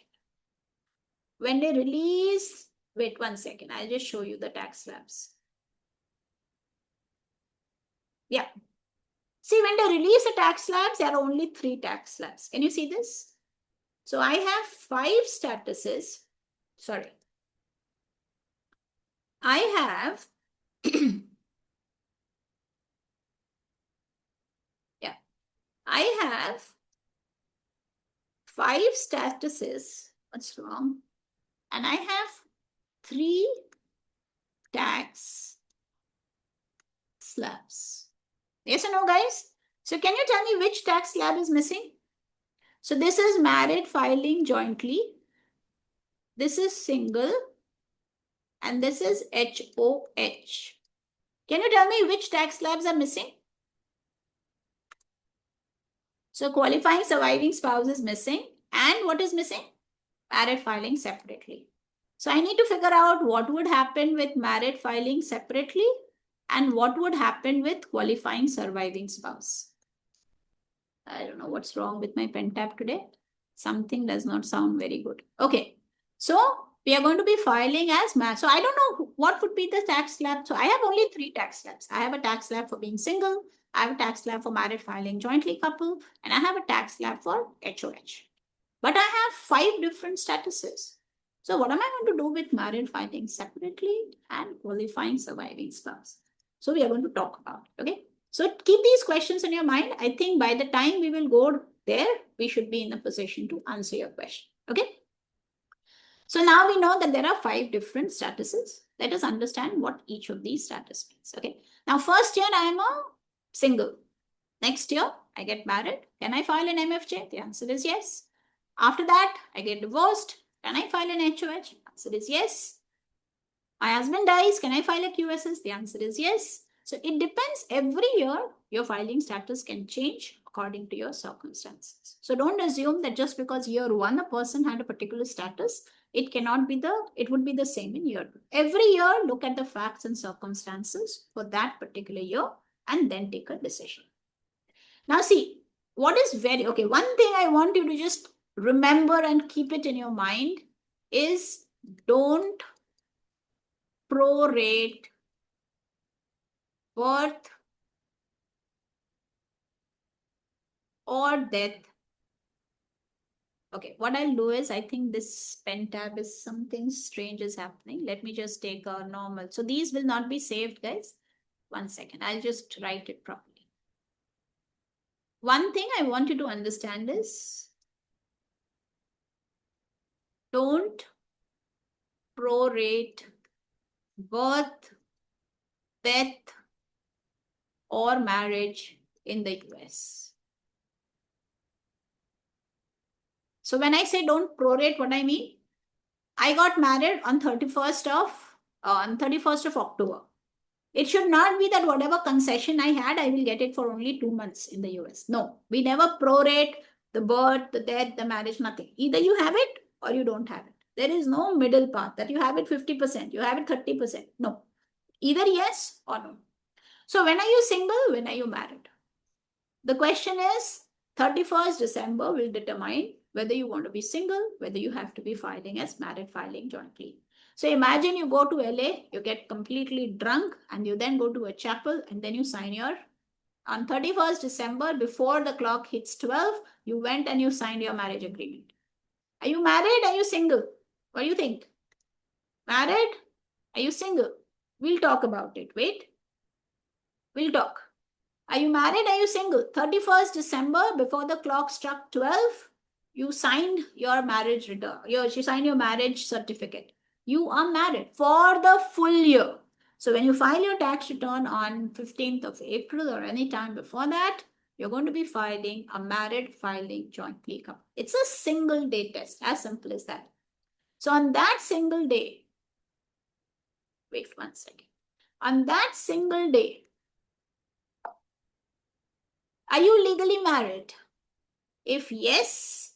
A: When they release, wait 1 second, I'll just show you the tax slabs. Yeah. See, when they release the tax slabs, there are only 3 tax slabs. Can you see this? So I have 5 statuses. Sorry. I have yeah. I have 5 statuses. What's wrong? And I have 3 tax slabs. Yes or no, guys? So can you tell me which tax slab is missing? So this is married filing jointly. This is single. And this is HOH. Can you tell me which tax slabs are missing? So qualifying surviving spouse is missing. And what is missing? Married filing separately. So I need to figure out what would happen with married filing separately and what would happen with qualifying surviving spouse. I don't know what's wrong with my pen tab today. Something does not sound very good. Okay. So we are going to be filing as married. So I don't know what would be the tax slab. So I have only 3 tax slabs. I have a tax slab for being single. I have a tax slab for married filing jointly couple. And I have a tax slab for HOH. But I have 5 different statuses. So what am I going to do with married filing separately and qualifying surviving spouse? So we are going to talk about it, okay? So keep these questions in your mind. I think by the time we will go there, we should be in a position to answer your question, okay? So now we know that there are 5 different statuses. Let us understand what each of these status means, okay? Now, first year, I am a single. Next year, I get married. Can I file an MFJ? The answer is yes. After that, I get divorced. Can I file an HOH? Answer is yes. My husband dies. Can I file a QSS? The answer is yes. So it depends. Every year, your filing status can change according to your circumstances. So don't assume that just because year 1 a person had a particular status, it would be the same in year 2. Every year, look at the facts and circumstances for that particular year and then take a decision. Now see, what is one thing I want you to just remember and keep it in your mind is don't prorate birth or death. Okay, what I'll do is, I think this pen tab is something strange is happening. Let me just take a normal. So these will not be saved, guys. 1 second. I'll just write it properly. One thing I want you to understand is don't prorate birth, death, or marriage in the US. So when I say don't prorate, what I mean? I got married on 31st of October. It should not be that whatever concession I had, I will get it for only 2 months in the US. No, we never prorate the birth, the death, the marriage, nothing. Either you have it or you don't have it. There is no middle path that you have it 50%, you have it 30%. No, either yes or no. So when are you single? When are you married? The question is 31st December will determine whether you want to be single, whether you have to be filing as married filing jointly. So imagine you go to LA, you get completely drunk and you then go to a chapel and then you sign on 31st December before the clock hits 12, you went and you signed your marriage agreement. Are you married? Are you single? What do you think? Married? Are you single? We'll talk about it. Wait. We'll talk. Are you married? Are you single? 31st December, before the clock struck 12, you signed your marriage return. You signed your marriage certificate. You are married for the full year. So when you file your tax return on 15th of April or any time before that, you're going to be filing a married filing jointly couple. It's a single day test, as simple as that. So on that single day, wait 1 second. On that single day, are you legally married? If yes,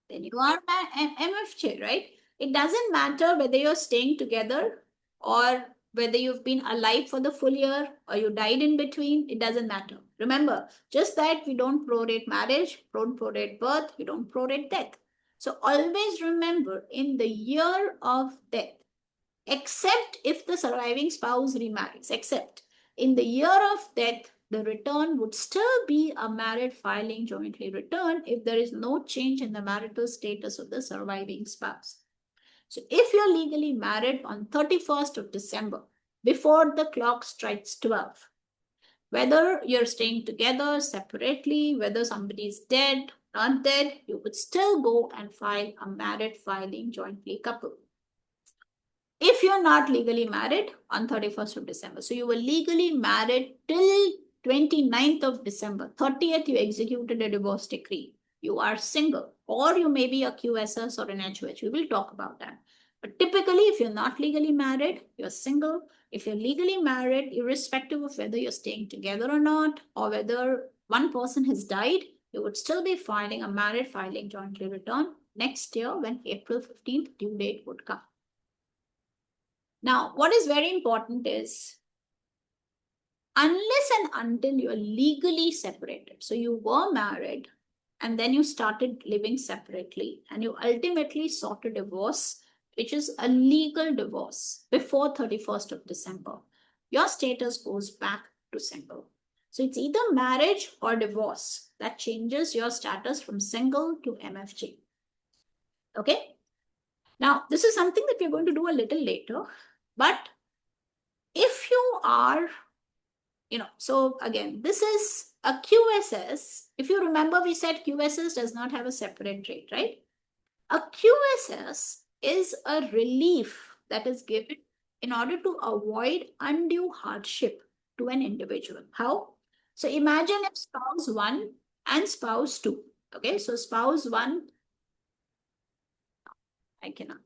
A: then you are MFJ, right? It doesn't matter whether you're staying together or whether you've been alive for the full year or you died in between. It doesn't matter. Remember, just that we don't prorate marriage, don't prorate birth, we don't prorate death. So always remember, in the year of death, except if the surviving spouse remarries, except in the year of death, the return would still be a married filing jointly return if there is no change in the marital status of the surviving spouse. So if you're legally married on 31st of December, before the clock strikes 12, whether you're staying together separately, whether somebody is dead, not dead, you would still go and file a married filing jointly couple. if you're not legally married on 31st of December. So you were legally married till 29th of December. 30th, you executed a divorce decree. You are single, or you may be a QSS or an HOH. We will talk about that. But typically, if you're not legally married, you're single. If you're legally married, irrespective of whether you're staying together or not, or whether one person has died, you would still be filing a married filing jointly return next year when April 15th due date would come. Now, what is very important is, unless and until you are legally separated, so you were married and then you started living separately and you ultimately sought a divorce, which is a legal divorce before 31st of December, your status goes back to single. So it's either marriage or divorce that changes your status from single to MFG. Okay? Now, this is something that we're going to do a little later, but if you are, so again, this is a QSS. If you remember, we said QSS does not have a separate rate, right? A QSS is a relief that is given in order to avoid undue hardship to an individual. How? So imagine if spouse 1 and spouse 2. Okay, so spouse 1, I cannot.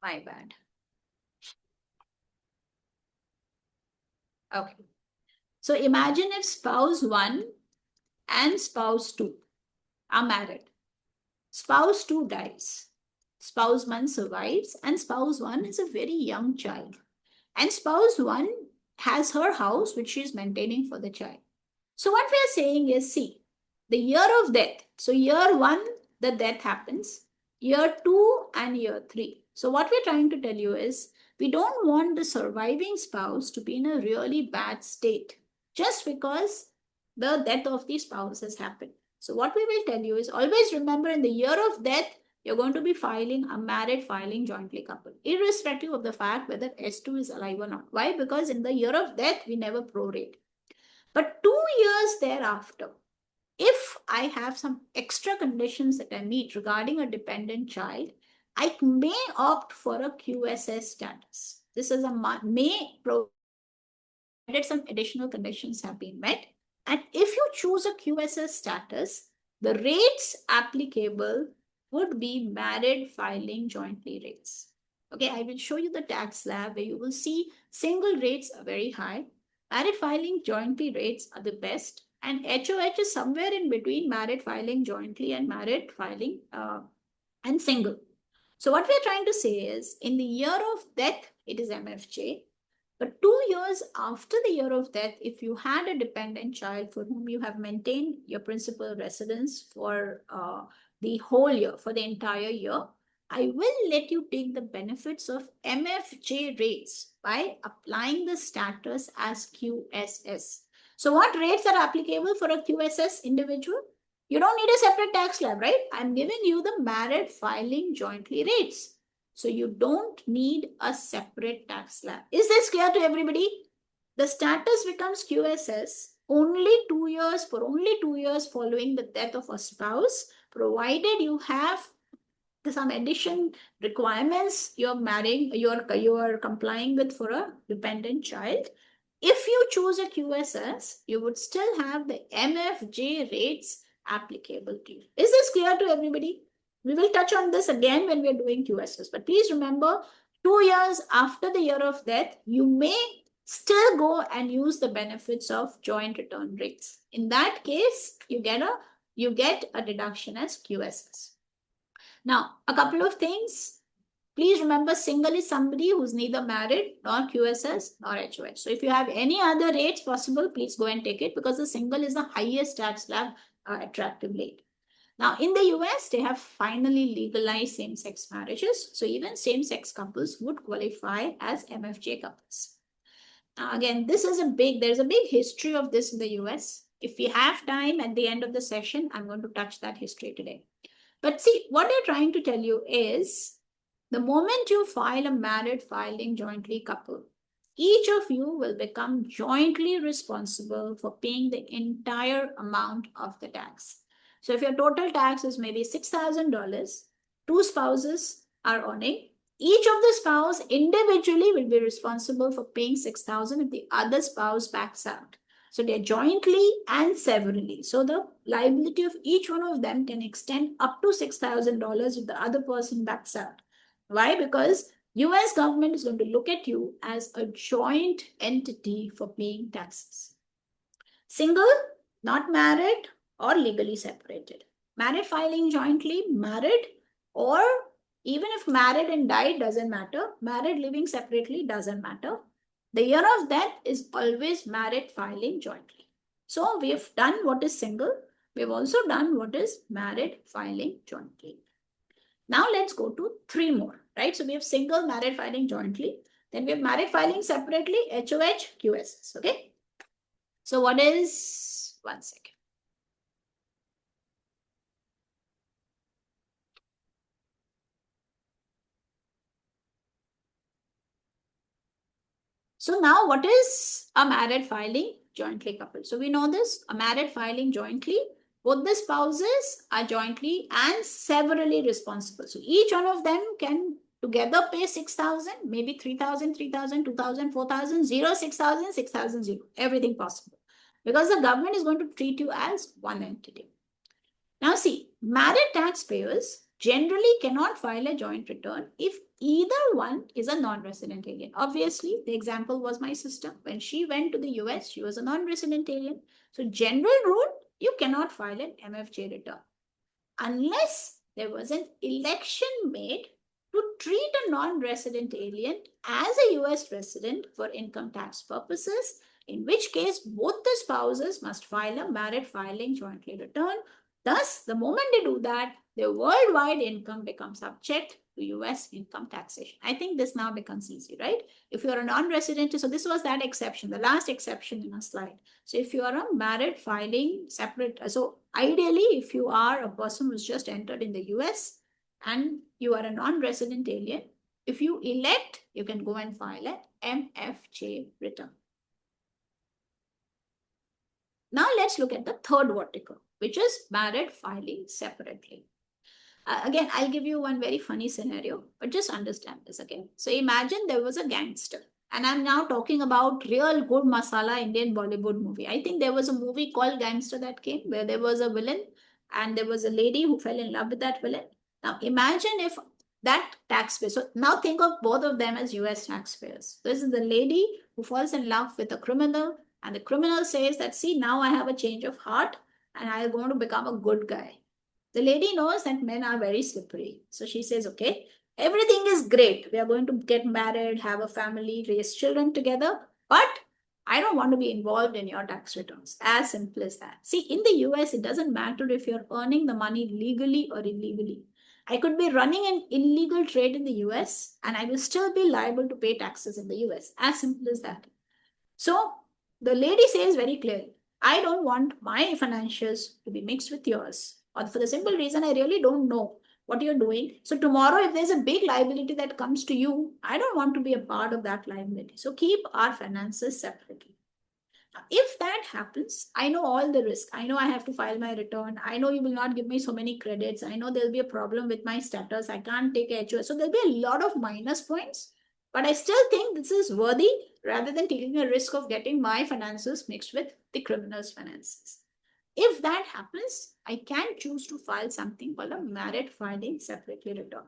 A: My bad. Okay. So imagine if spouse 1 and spouse 2 are married. Spouse 2 dies. Spouse 1 survives, and spouse 1 is a very young child. And spouse 1 has her house, which she is maintaining for the child. So what we are saying is, see, the year of death. So year 1, the death happens. Year 2 and year 3. So what we're trying to tell you is, we don't want the surviving spouse to be in a really bad state just because the death of the spouse has happened. So what we will tell you is, always remember, in the year of death, you're going to be filing a married filing jointly couple, irrespective of the fact whether S2 is alive or not. Why? Because in the year of death, we never prorate. But 2 years thereafter, if I have some extra conditions that I meet regarding a dependent child, I may opt for a QSS status. This is a may, provided some additional conditions have been met. And if you choose a QSS status, the rates applicable would be married filing jointly rates. Okay, I will show you the tax slab where you will see single rates are very high. Married filing jointly rates are the best. And HOH is somewhere in between married filing jointly and married filing and single. So what we're trying to say is, in the year of death, it is MFJ. But 2 years after the year of death, if you had a dependent child for whom you have maintained your principal residence for the whole year, for the entire year, I will let you take the benefits of MFJ rates by applying the status as QSS. So what rates are applicable for a QSS individual? You don't need a separate tax slab, right? I'm giving you the married filing jointly rates. So you don't need a separate tax slab. Is this clear to everybody? The status becomes QSS only 2 years, for only 2 years following the death of a spouse, provided you have some addition requirements you're complying with for a dependent child. If you choose a QSS, you would still have the MFJ rates applicable to you. Is this clear to everybody? We will touch on this again when we are doing QSS. But please remember, 2 years after the year of death, you may still go and use the benefits of joint return rates. In that case, you get a deduction as QSS. Now, a couple of things. Please remember, single is somebody who's neither married nor QSS nor HOH. So if you have any other rates possible, please go and take it, because the single is the highest tax slab attractive rate. Now, in the US, they have finally legalized same-sex marriages. So even same-sex couples would qualify as MFJ couples. Now, again, there's a big history of this in the US. If we have time at the end of the session, I'm going to touch that history today. But see, what they're trying to tell you is, the moment you file a married filing jointly couple, each of you will become jointly responsible for paying the entire amount of the tax. So if your total tax is maybe $6,000, 2 spouses are earning, each of the spouse individually will be responsible for paying 6,000 if the other spouse backs out. So they're jointly and severally. So the liability of each one of them can extend up to $6,000 if the other person backs out. Why? Because US government is going to look at you as a joint entity for paying taxes. Single, not married, or legally separated. Married filing jointly, married, or even if married and died, doesn't matter. Married living separately doesn't matter. The year of death is always married filing jointly. So we have done what is single. We have also done what is married filing jointly. Now let's go to three more, right? So we have single, married filing jointly. Then we have married filing separately, HOH, QSs, okay? So what is, one second. So now what is a married filing jointly coupled? So we know this, a married filing jointly, both the spouses are jointly and severally responsible. So each one of them can together pay 6,000, maybe 3,000, 3,000, 2,000, 4,000, 0, 6,000, 6,000, 0, everything possible. Because the government is going to treat you as one entity. Now see, married taxpayers generally cannot file a joint return if either one is a non-resident alien. Obviously, the example was my sister. When she went to the US, she was a non-resident alien. So general rule, you cannot file an MFJ return unless there was an election made to treat a non-resident alien as a US resident for income tax purposes, in which case both the spouses must file a married filing jointly return. Thus, the moment they do that, their worldwide income becomes subject to US income taxation. I think this now becomes easy, right? If you're a non-resident, so this was that exception, the last exception in a slide. So if you are a married filing separate, so ideally, if you are a person who's just entered in the US and you are a non-resident alien, if you elect, you can go and file a MFJ return. Now let's look at the third vertical, which is married filing separately. Again, I'll give you one very funny scenario, but just understand this again. So imagine there was a gangster, and I'm now talking about real good masala Indian Bollywood movie. I think there was a movie called Gangster that came where there was a villain and there was a lady who fell in love with that villain. Now imagine if that taxpayer, so now think of both of them as US taxpayers. This is the lady who falls in love with a criminal, and the criminal says that, see, now I have a change of heart and I'm going to become a good guy. The lady knows that men are very slippery. So she says, okay, everything is great. We are going to get married, have a family, raise children together. But I don't want to be involved in your tax returns. As simple as that. See, in the US, it doesn't matter if you're earning the money legally or illegally. I could be running an illegal trade in the US and I will still be liable to pay taxes in the US. As simple as that. So the lady says very clearly, I don't want my financials to be mixed with yours. Or for the simple reason, I really don't know what you're doing. So tomorrow, if there's a big liability that comes to you, I don't want to be a part of that liability. So keep our finances separately. Now, if that happens, I know all the risk. I know I have to file my return. I know you will not give me so many credits. I know there'll be a problem with my status. I can't take HOS. So there'll be a lot of minus points. But I still think this is worthy rather than taking a risk of getting my finances mixed with the criminal's finances. If that happens, I can choose to file something called a married filing separately return.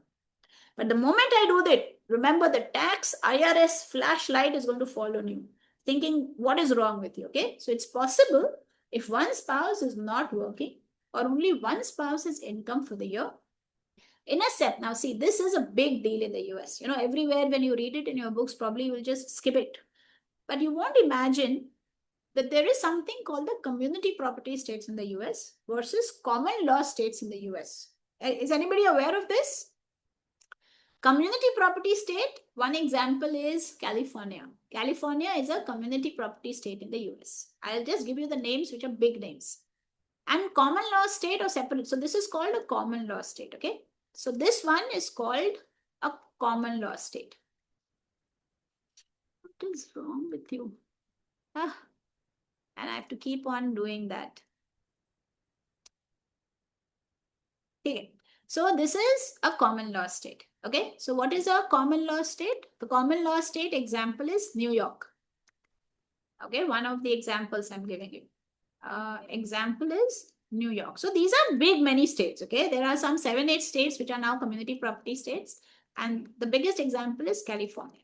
A: But the moment I do that, remember the tax IRS flashlight is going to fall on you, thinking what is wrong with you, okay? So it's possible if one spouse is not working or only one spouse has income for the year, in a set. Now see, this is a big deal in the US. You know, everywhere when you read it in your books, probably you will just skip it. But you won't imagine that there is something called the community property states in the US versus common law states in the US. Is anybody aware of this? Community property state, one example is California. California is a community property state in the US. I'll just give you the names which are big names. And common law state or separate. So this is called a common law state, okay? So this one is called a common law state. What is wrong with you? And I have to keep on doing that. Okay. So this is a common law state. Okay. So what is a common law state? The common law state example is New York. Okay. One of the examples I'm giving you. Example is New York. So these are big many states. Okay. There are some 7-8 states which are now community property states. And the biggest example is California.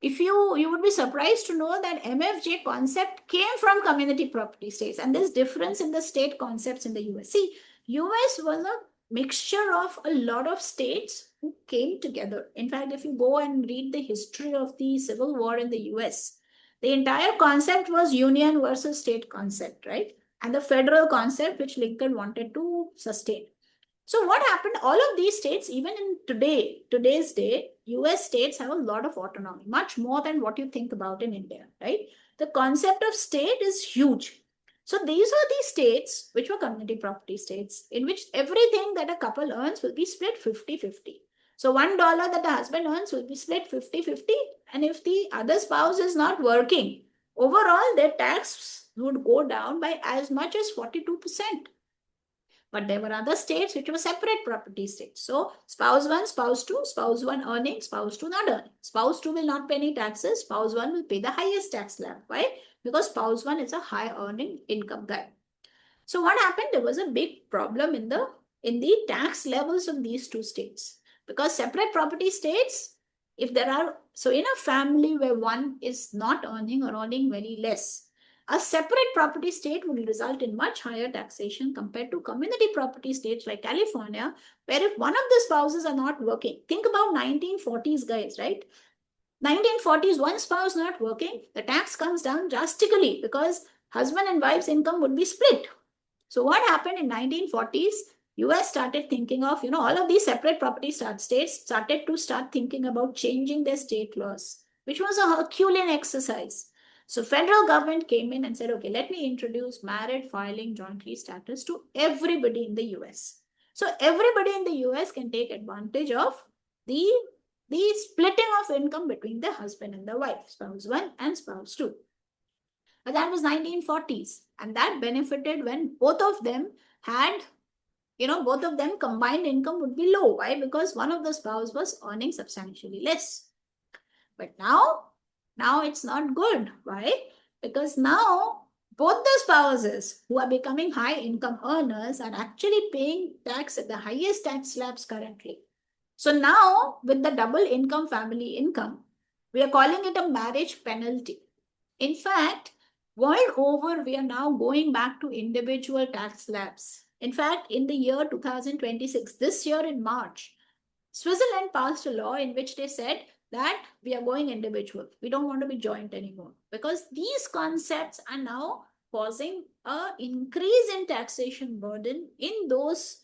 A: If you would be surprised to know that MFJ concept came from community property states, and there's difference in the state concepts in the US. See, US was a mixture of a lot of states who came together. In fact, if you go and read the history of the Civil War in the US, the entire concept was union versus state concept, right? And the federal concept which Lincoln wanted to sustain. So what happened? All of these states, even in today's day, US states have a lot of autonomy, much more than what you think about in India, right? The concept of state is huge. So these are the states which were community property states in which everything that a couple earns will be split 50-50. So $1 that the husband earns will be split 50-50. And if the other spouse is not working, overall their tax would go down by as much as 42%. But there were other states which were separate property states. So spouse 1, spouse 2, spouse 1 earning, spouse 2 not earning. Spouse 2 will not pay any taxes. Spouse 1 will pay the highest tax slab. Why? Because spouse 1 is a high earning income guy. So what happened? There was a big problem in the tax levels of these two states. Because separate property states, if there are, so in a family where one is not earning or earning very less, a separate property state would result in much higher taxation compared to community property states like California, where if one of the spouses are not working, think about 1940s guys, right? 1940s, one spouse not working, the tax comes down drastically because husband and wife's income would be split. So what happened in 1940s? US started thinking of, all of these separate property states started to start thinking about changing their state laws, which was a Herculean exercise. So federal government came in and said, okay, let me introduce married filing jointly status to everybody in the US. So everybody in the US can take advantage of the splitting of income between the husband and the wife, spouse 1 and spouse 2. But that was 1940s. And that benefited when both of them had, both of them combined income would be low. Why? Because one of the spouse was earning substantially less. But now it's not good. Why? Because now both the spouses who are becoming high income earners are actually paying tax at the highest tax slabs currently. So now with the double income family income, we are calling it a marriage penalty. In fact, world over, we are now going back to individual tax slabs. In fact, in the year 2026, this year in March, Switzerland passed a law in which they said that we are going individual. We don't want to be joint anymore because these concepts are now causing an increase in taxation burden in those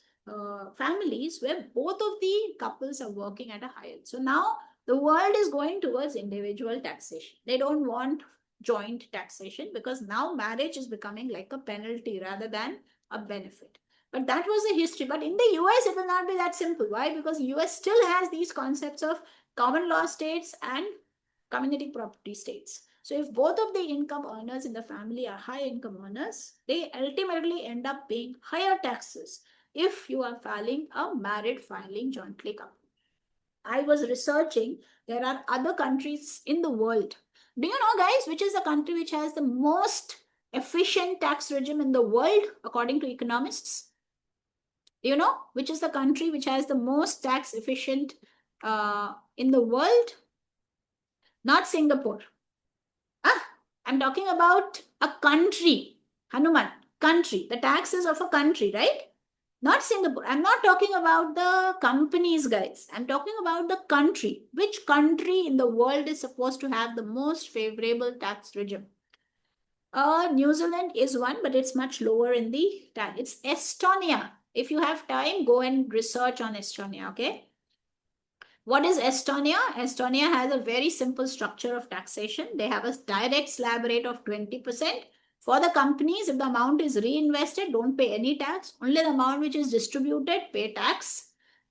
A: families where both of the couples are working at a higher. So now the world is going towards individual taxation. They don't want joint taxation because now marriage is becoming like a penalty rather than a benefit. But that was the history. But in the US, it will not be that simple. Why? Because US still has these concepts of common law states and community property states. So if both of the income earners in the family are high income earners, they ultimately end up paying higher taxes if you are filing a married filing jointly couple. I was researching, there are other countries in the world. Do you know, guys, which is the country which has the most efficient tax regime in the world, according to economists? Do you know which is the country which has the most tax efficient in the world? Not Singapore. I'm talking about a country. Hanuman, country. The taxes of a country, right? Not Singapore. I'm not talking about the companies, guys. I'm talking about the country. Which country in the world is supposed to have the most favorable tax regime? New Zealand is one, but it's much lower in the tax. It's Estonia. If you have time, go and research on Estonia, okay? What is Estonia? Estonia has a very simple structure of taxation. They have a direct slab rate of 20%. For the companies, if the amount is reinvested, don't pay any tax. Only the amount which is distributed, pay tax.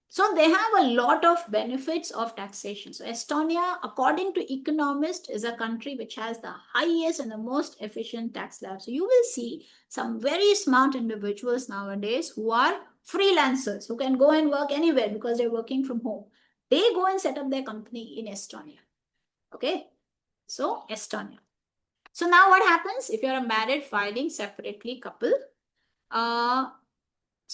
A: So they have a lot of benefits of taxation. So Estonia, according to economists, is a country which has the highest and the most efficient tax slab. So you will see some very smart individuals nowadays who are freelancers who can go and work anywhere because they're working from home. They go and set up their company in Estonia. Okay, so Estonia. So now what happens if you're a married filing separately couple?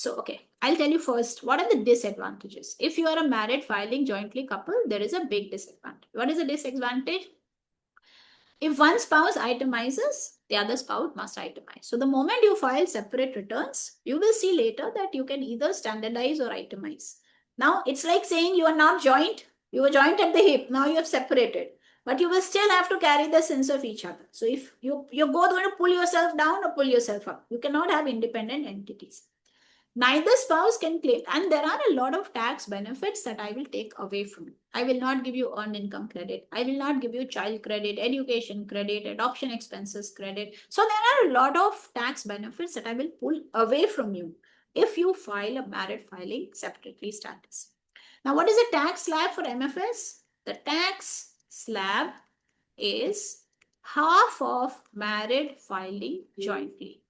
A: Okay, I'll tell you first, what are the disadvantages? If you are a married filing jointly couple, there is a big disadvantage. What is the disadvantage? If one spouse itemizes, the other spouse must itemize. So the moment you file separate returns, you will see later that you can either standardize or itemize. Now, it's like saying you are not joint. You were joint at the hip. Now you have separated. But you will still have to carry the sins of each other. So if you're both going to pull yourself down or pull yourself up, you cannot have independent entities. Neither spouse can claim, and there are a lot of tax benefits that I will take away from you. I will not give you earned income credit. I will not give you child credit, education credit, adoption expenses credit. So there are a lot of tax benefits that I will pull away from you if you file a married filing separately status. Now, what is the tax slab for MFS? The tax slab is half of married filing jointly.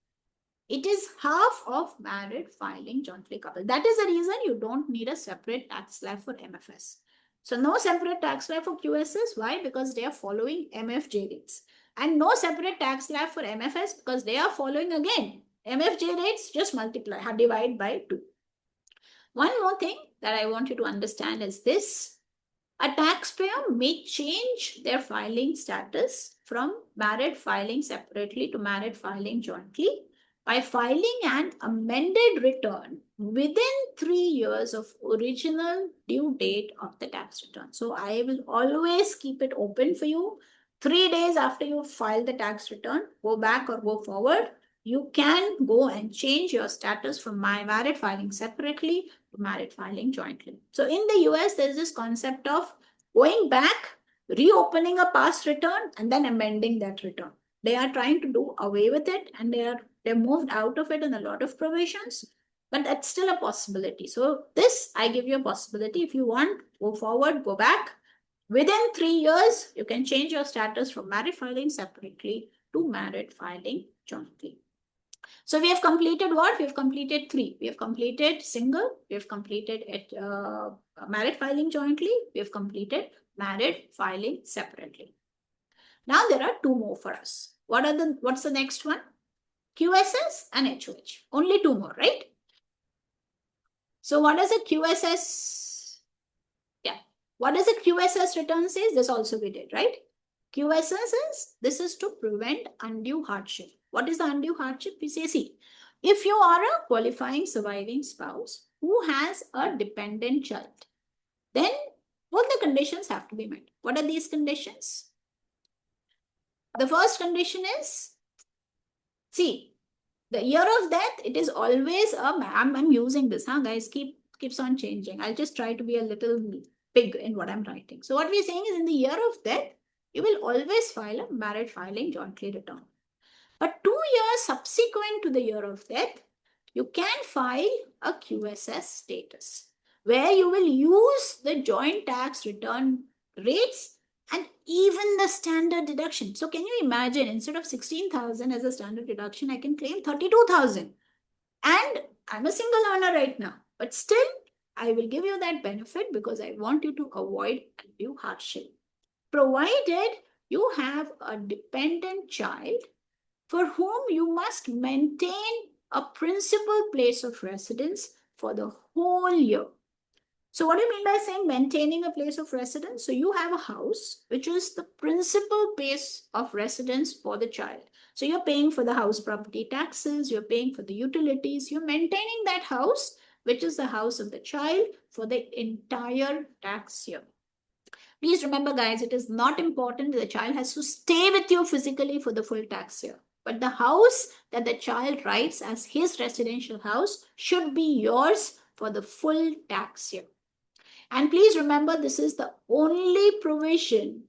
A: It is half of married filing jointly couple. That is the reason you don't need a separate tax slab for MFS. So no separate tax slab for QSs. Why? Because they are following MFJ rates. And no separate tax slab for MFS because they are following again MFJ rates, just multiply, divide by 2. One more thing that I want you to understand is this. A taxpayer may change their filing status from married filing separately to married filing jointly by filing an amended return within 3 years of original due date of the tax return. So I will always keep it open for you. 3 days after you file the tax return, go back or go forward, you can go and change your status from married filing separately to married filing jointly. So in the US, there is this concept of going back, reopening a past return, and then amending that return. They are trying to do away with it, and they're moved out of it in a lot of provisions, but that's still a possibility. So this, I give you a possibility. If you want, go forward, go back. Within 3 years, you can change your status from married filing separately to married filing jointly. So we have completed what? We have completed 3. We have completed single. We have completed married filing jointly. We have completed married filing separately. Now there are 2 more for us. What's the next one? QSS and HOH. Only 2 more, right? So what does a QSS? Yeah. What does a QSS return says? This also we did, right? QSS is, this is to prevent undue hardship. What is the undue hardship? We say, see, if you are a qualifying surviving spouse who has a dependent child, then both the conditions have to be met. What are these conditions? The first condition is, see, the year of death, it is always I'm using this, guys, keeps on changing. I'll just try to be a little big in what I'm writing. So what we're saying is in the year of death, you will always file a married filing jointly return. But 2 years subsequent to the year of death, you can file a QSS status where you will use the joint tax return rates and even the standard deduction. So can you imagine, instead of 16,000 as a standard deduction, I can claim 32,000. And I'm a single earner right now. But still, I will give you that benefit because I want you to avoid undue hardship. Provided you have a dependent child for whom you must maintain a principal place of residence for the whole year. So what do you mean by saying maintaining a place of residence? So you have a house, which is the principal place of residence for the child. So you're paying for the house property taxes, you're paying for the utilities, you're maintaining that house, which is the house of the child, for the entire tax year. Please remember, guys, it is not important that the child has to stay with you physically for the full tax year. But the house that the child writes as his residential house should be yours for the full tax year. And please remember, this is the only provision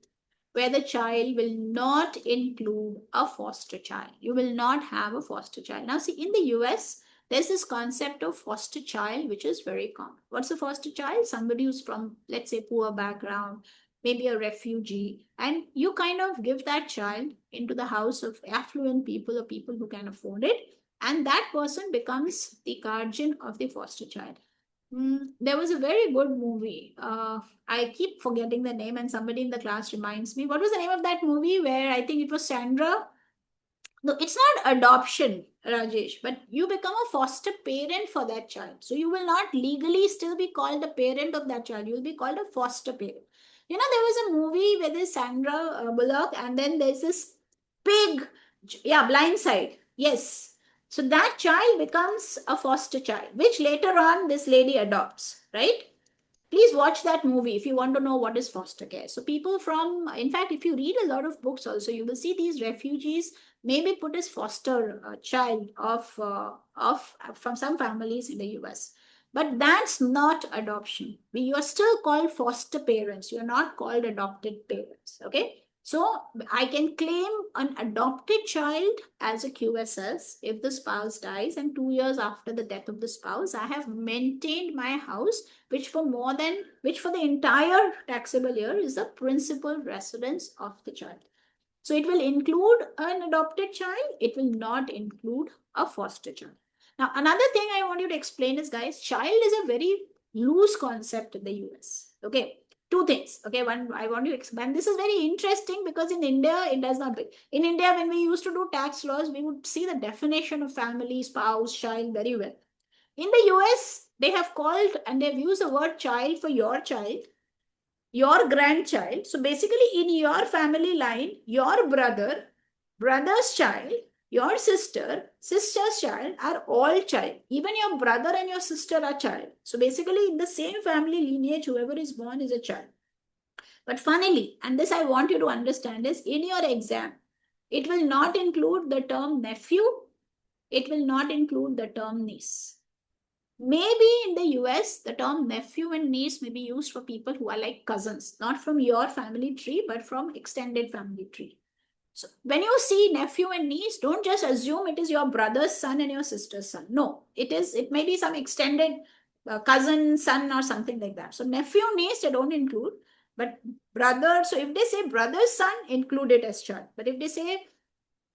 A: where the child will not include a foster child. You will not have a foster child. Now, see, in the US, there's this concept of foster child, which is very common. What's a foster child? Somebody who's from, let's say, poor background, maybe a refugee, and you kind of give that child into the house of affluent people or people who can afford it. and that person becomes the guardian of the foster child. There was a very good movie. I keep forgetting the name, and somebody in the class reminds me. What was the name of that movie where I think it was Sandra? No, it's not adoption, Rajesh, but you become a foster parent for that child. So you will not legally still be called a parent of that child. You will be called a foster parent. You know, there was a movie where there's Sandra Bullock, and then there's this pig. Yeah, Blindside. Yes. So that child becomes a foster child, which later on this lady adopts, right? Please watch that movie if you want to know what is foster care. So people from, in fact, if you read a lot of books also, you will see these refugees maybe put as foster child of from some families in the US. But that's not adoption. You are still called foster parents. You're not called adopted parents. Okay. So I can claim an adopted child as a QSS if the spouse dies, and 2 years after the death of the spouse, I have maintained my house, which for the entire taxable year is the principal residence of the child. So it will include an adopted child. It will not include a foster child. Now, another thing I want you to explain is, guys, child is a very loose concept in the US. Okay. Two things. Okay. One, I want to expand. This is very interesting because in India, it does not. In India, when we used to do tax laws, we would see the definition of family, spouse, child very well. In the US, they have called and they've used the word child for your child, your grandchild. So basically, in your family line, your brother, brother's child, your sister, sister's child are all child. Even your brother and your sister are child. So basically, in the same family lineage, whoever is born is a child. But funnily, and this I want you to understand, is in your exam, it will not include the term nephew, it will not include the term niece. Maybe in the US, the term nephew and niece may be used for people who are like cousins, not from your family tree, but from extended family tree. So when you see nephew and niece, don't just assume it is your brother's son and your sister's son. No, it may be some extended cousin, son, or something like that. So nephew, niece, they don't include, but brother. So if they say brother's son, include it as child. But if they say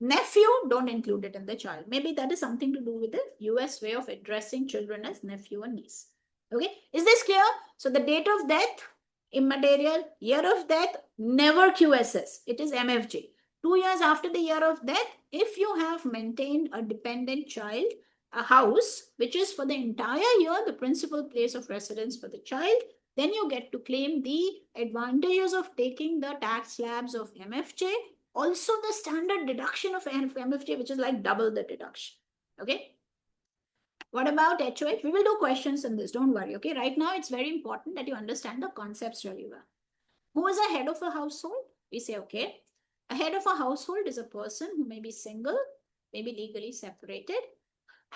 A: nephew, don't include it in the child. Maybe that is something to do with the US way of addressing children as nephew and niece. Okay, is this clear? So the date of death, immaterial, year of death, never QSS. It is MFJ. 2 years after the year of death, if you have maintained a dependent child, a house, which is for the entire year the principal place of residence for the child, then you get to claim the advantages of taking the tax slabs of MFJ, also the standard deduction of MFJ, which is like double the deduction. Okay. What about HOH? We will do questions on this. Don't worry. Okay. Right now, it's very important that you understand the concepts really well. Who is a head of a household? We say, okay, a head of a household is a person who may be single, may be legally separated.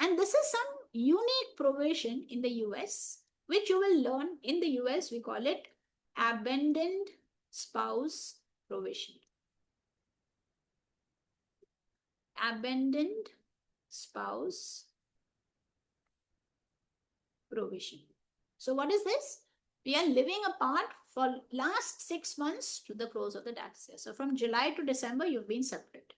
A: And this is some unique provision in the US, which you will learn in the US. We call it abandoned spouse provision. Abandoned spouse provision. So what is this? We are living apart for last 6 months to the close of the tax year. So from July to December, you've been separate.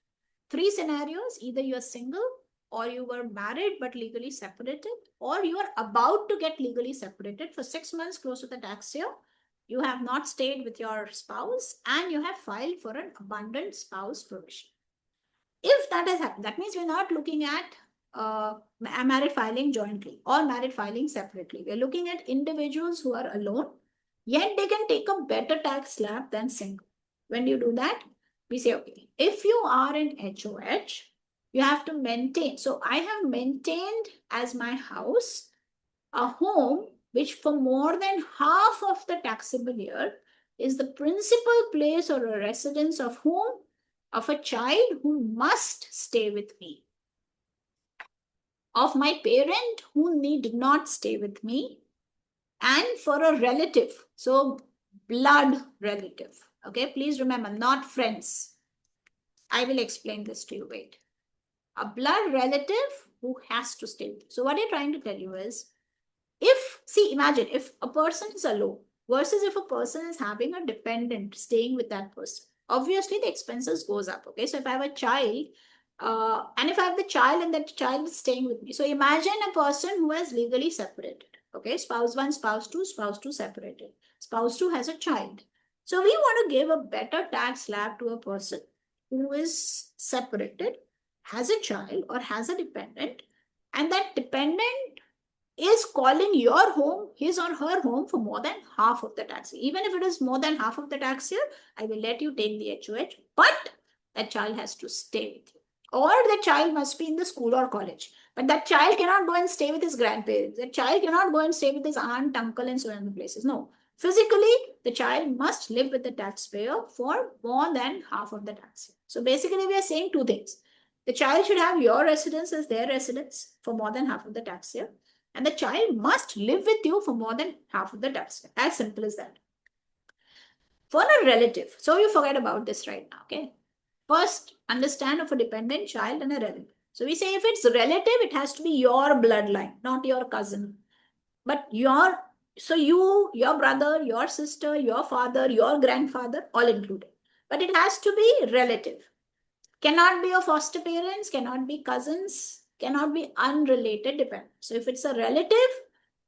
A: 3 scenarios: either you're single, or you were married but legally separated, or you are about to get legally separated for 6 months close to the tax year. You have not stayed with your spouse and you have filed for an abandoned spouse provision. If that has happened, that means we're not looking at married filing jointly or married filing separately. We're looking at individuals who are alone, yet they can take a better tax slab than single. When you do that, we say, okay, if you are in HOH, you have to maintain. So I have maintained as my house a home which for more than half of the taxable year is the principal place or a residence of whom? Of a child who must stay with me, of my parent who need not stay with me, and for a relative. So blood relative. Okay, please remember, not friends. I will explain this to you. Wait. A blood relative who has to stay with you. So what you're trying to tell you is, imagine if a person is alone versus if a person is having a dependent staying with that person. Obviously, the expenses goes up. Okay, so if I have a child, And if I have the child and that child is staying with me. So imagine a person who has legally separated. Okay, spouse one, spouse two separated. Spouse two has a child. So we want to give a better tax slab to a person who is separated, has a child or has a dependent, and that dependent is calling your home, his or her home, for more than half of the tax year. Even if it is more than half of the tax year, I will let you take the HOH, but that child has to stay with you. Or the child must be in the school or college. But that child cannot go and stay with his grandparents. That child cannot go and stay with his aunt, uncle, and so on places. No. Physically, the child must live with the taxpayer for more than half of the tax year. So basically, we are saying two things. The child should have your residence as their residence for more than half of the tax year, and the child must live with you for more than half of the tax year. As simple as that. For a relative, so you forget about this right now, okay? First, understand of a dependent child and a relative. So we say if it's relative, it has to be your bloodline, not your cousin. But your brother, your sister, your father, your grandfather, all included. But it has to be relative. Cannot be your foster parents, cannot be cousins, cannot be unrelated dependents. So if it's a relative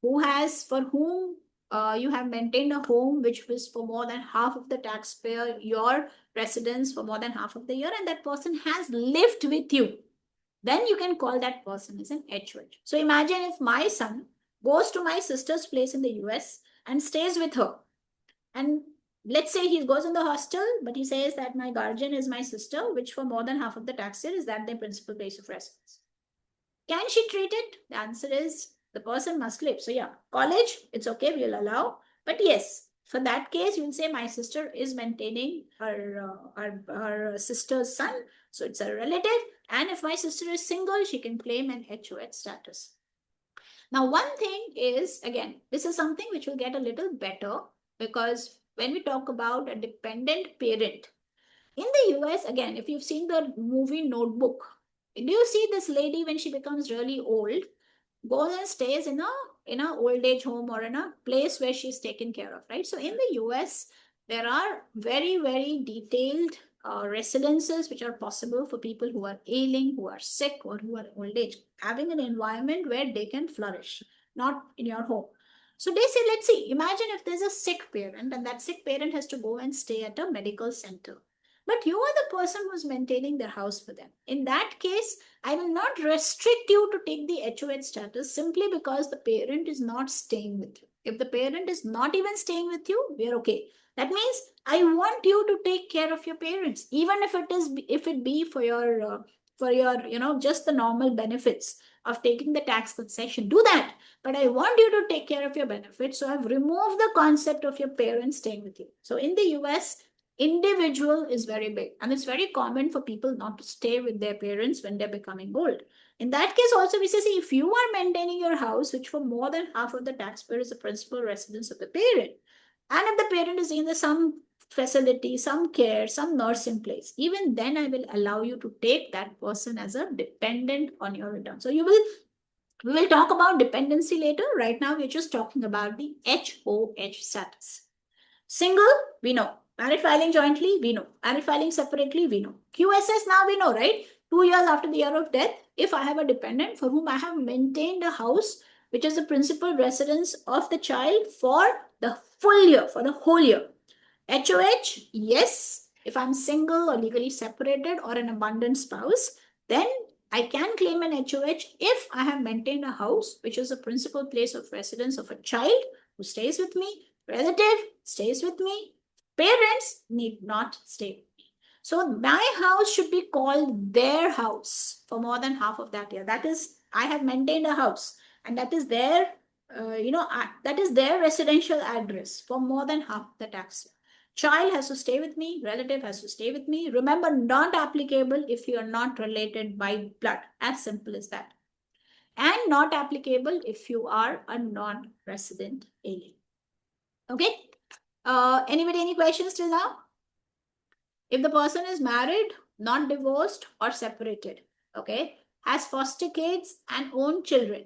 A: for whom you have maintained a home which was for more than half of the taxpayer, your residence for more than half of the year, and that person has lived with you, then you can call that person as an HOH. So imagine if my son goes to my sister's place in the US and stays with her, and let's say he goes in the hostel, but he says that my guardian is my sister, which for more than half of the tax year is that their principal place of residence. Can she treat it? The answer is the person must live. So yeah, college, it's okay, we'll allow. But yes, for that case, you'll say my sister is maintaining her sister's son. So it's a relative. And if my sister is single, she can claim an HOH status. Now, one thing is, again, this is something which will get a little better, because when we talk about a dependent parent, in the US, again, if you've seen the movie Notebook, do you see this lady when she becomes really old, goes and stays in a old age home or in a place where she's taken care of, right? So in the US, there are very, very detailed residences which are possible for people who are ailing, who are sick, or who are old age, having an environment where they can flourish, not in your home. So they say, let's see, imagine if there's a sick parent and that sick parent has to go and stay at a medical center. But you are the person who's maintaining their house for them. In that case, I will not restrict you to take the HOH status simply because the parent is not staying with you. If the parent is not even staying with you, we are okay. That means I want you to take care of your parents, even if it be for your just the normal benefits of taking the tax concession. Do that, but I want you to take care of your benefits. So I've removed the concept of your parents staying with you. So in the US, individual is very big, and it's very common for people not to stay with their parents when they're becoming old. In that case also, we say, see, if you are maintaining your house, which for more than half of the taxpayer is the principal residence of the parent, and if the parent is in some facility, some care, some nurse in place, even then I will allow you to take that person as a dependent on your return. So we will talk about dependency later. Right now, we're just talking about the HOH status. Single, we know. Married filing jointly, we know. Married filing separately, we know. QSS, now we know, right? 2 years after the year of death, if I have a dependent for whom I have maintained a house, which is the principal residence of the child for the full year, for the whole year. HOH, yes. If I'm single or legally separated or an abandoned spouse, then I can claim an HOH if I have maintained a house, which is the principal place of residence of a child who stays with me, relative stays with me, parents need not stay with me. So my house should be called their house for more than half of that year. That is, I have maintained a house, and that is their, that is their residential address for more than half the tax year. Child has to stay with me, relative has to stay with me. Remember, not applicable if you are not related by blood. As simple as that. And not applicable if you are a non-resident alien. Okay? Anybody, any questions till now? If the person is married, not divorced or separated, okay, has foster kids and own children.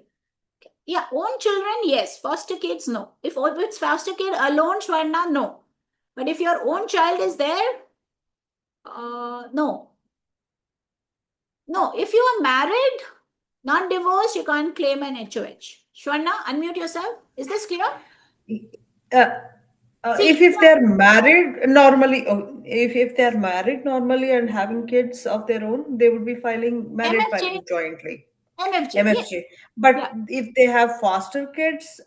A: Okay. Yeah, own children, yes. Foster kids, no. If it's foster kid alone, Shwarna, no. But if your own child is there, no. No, if you are married, not divorced, you can't claim an HOH. Shwarna, unmute yourself. Is this clear?
B: Uh,
A: See,
B: if they're married normally, if they're married normally and having kids of their own, they would be filing married
A: MFJ,
B: filing jointly,
A: MFJ, yeah,
B: MFJ. But
A: yeah.
B: if they have foster kids,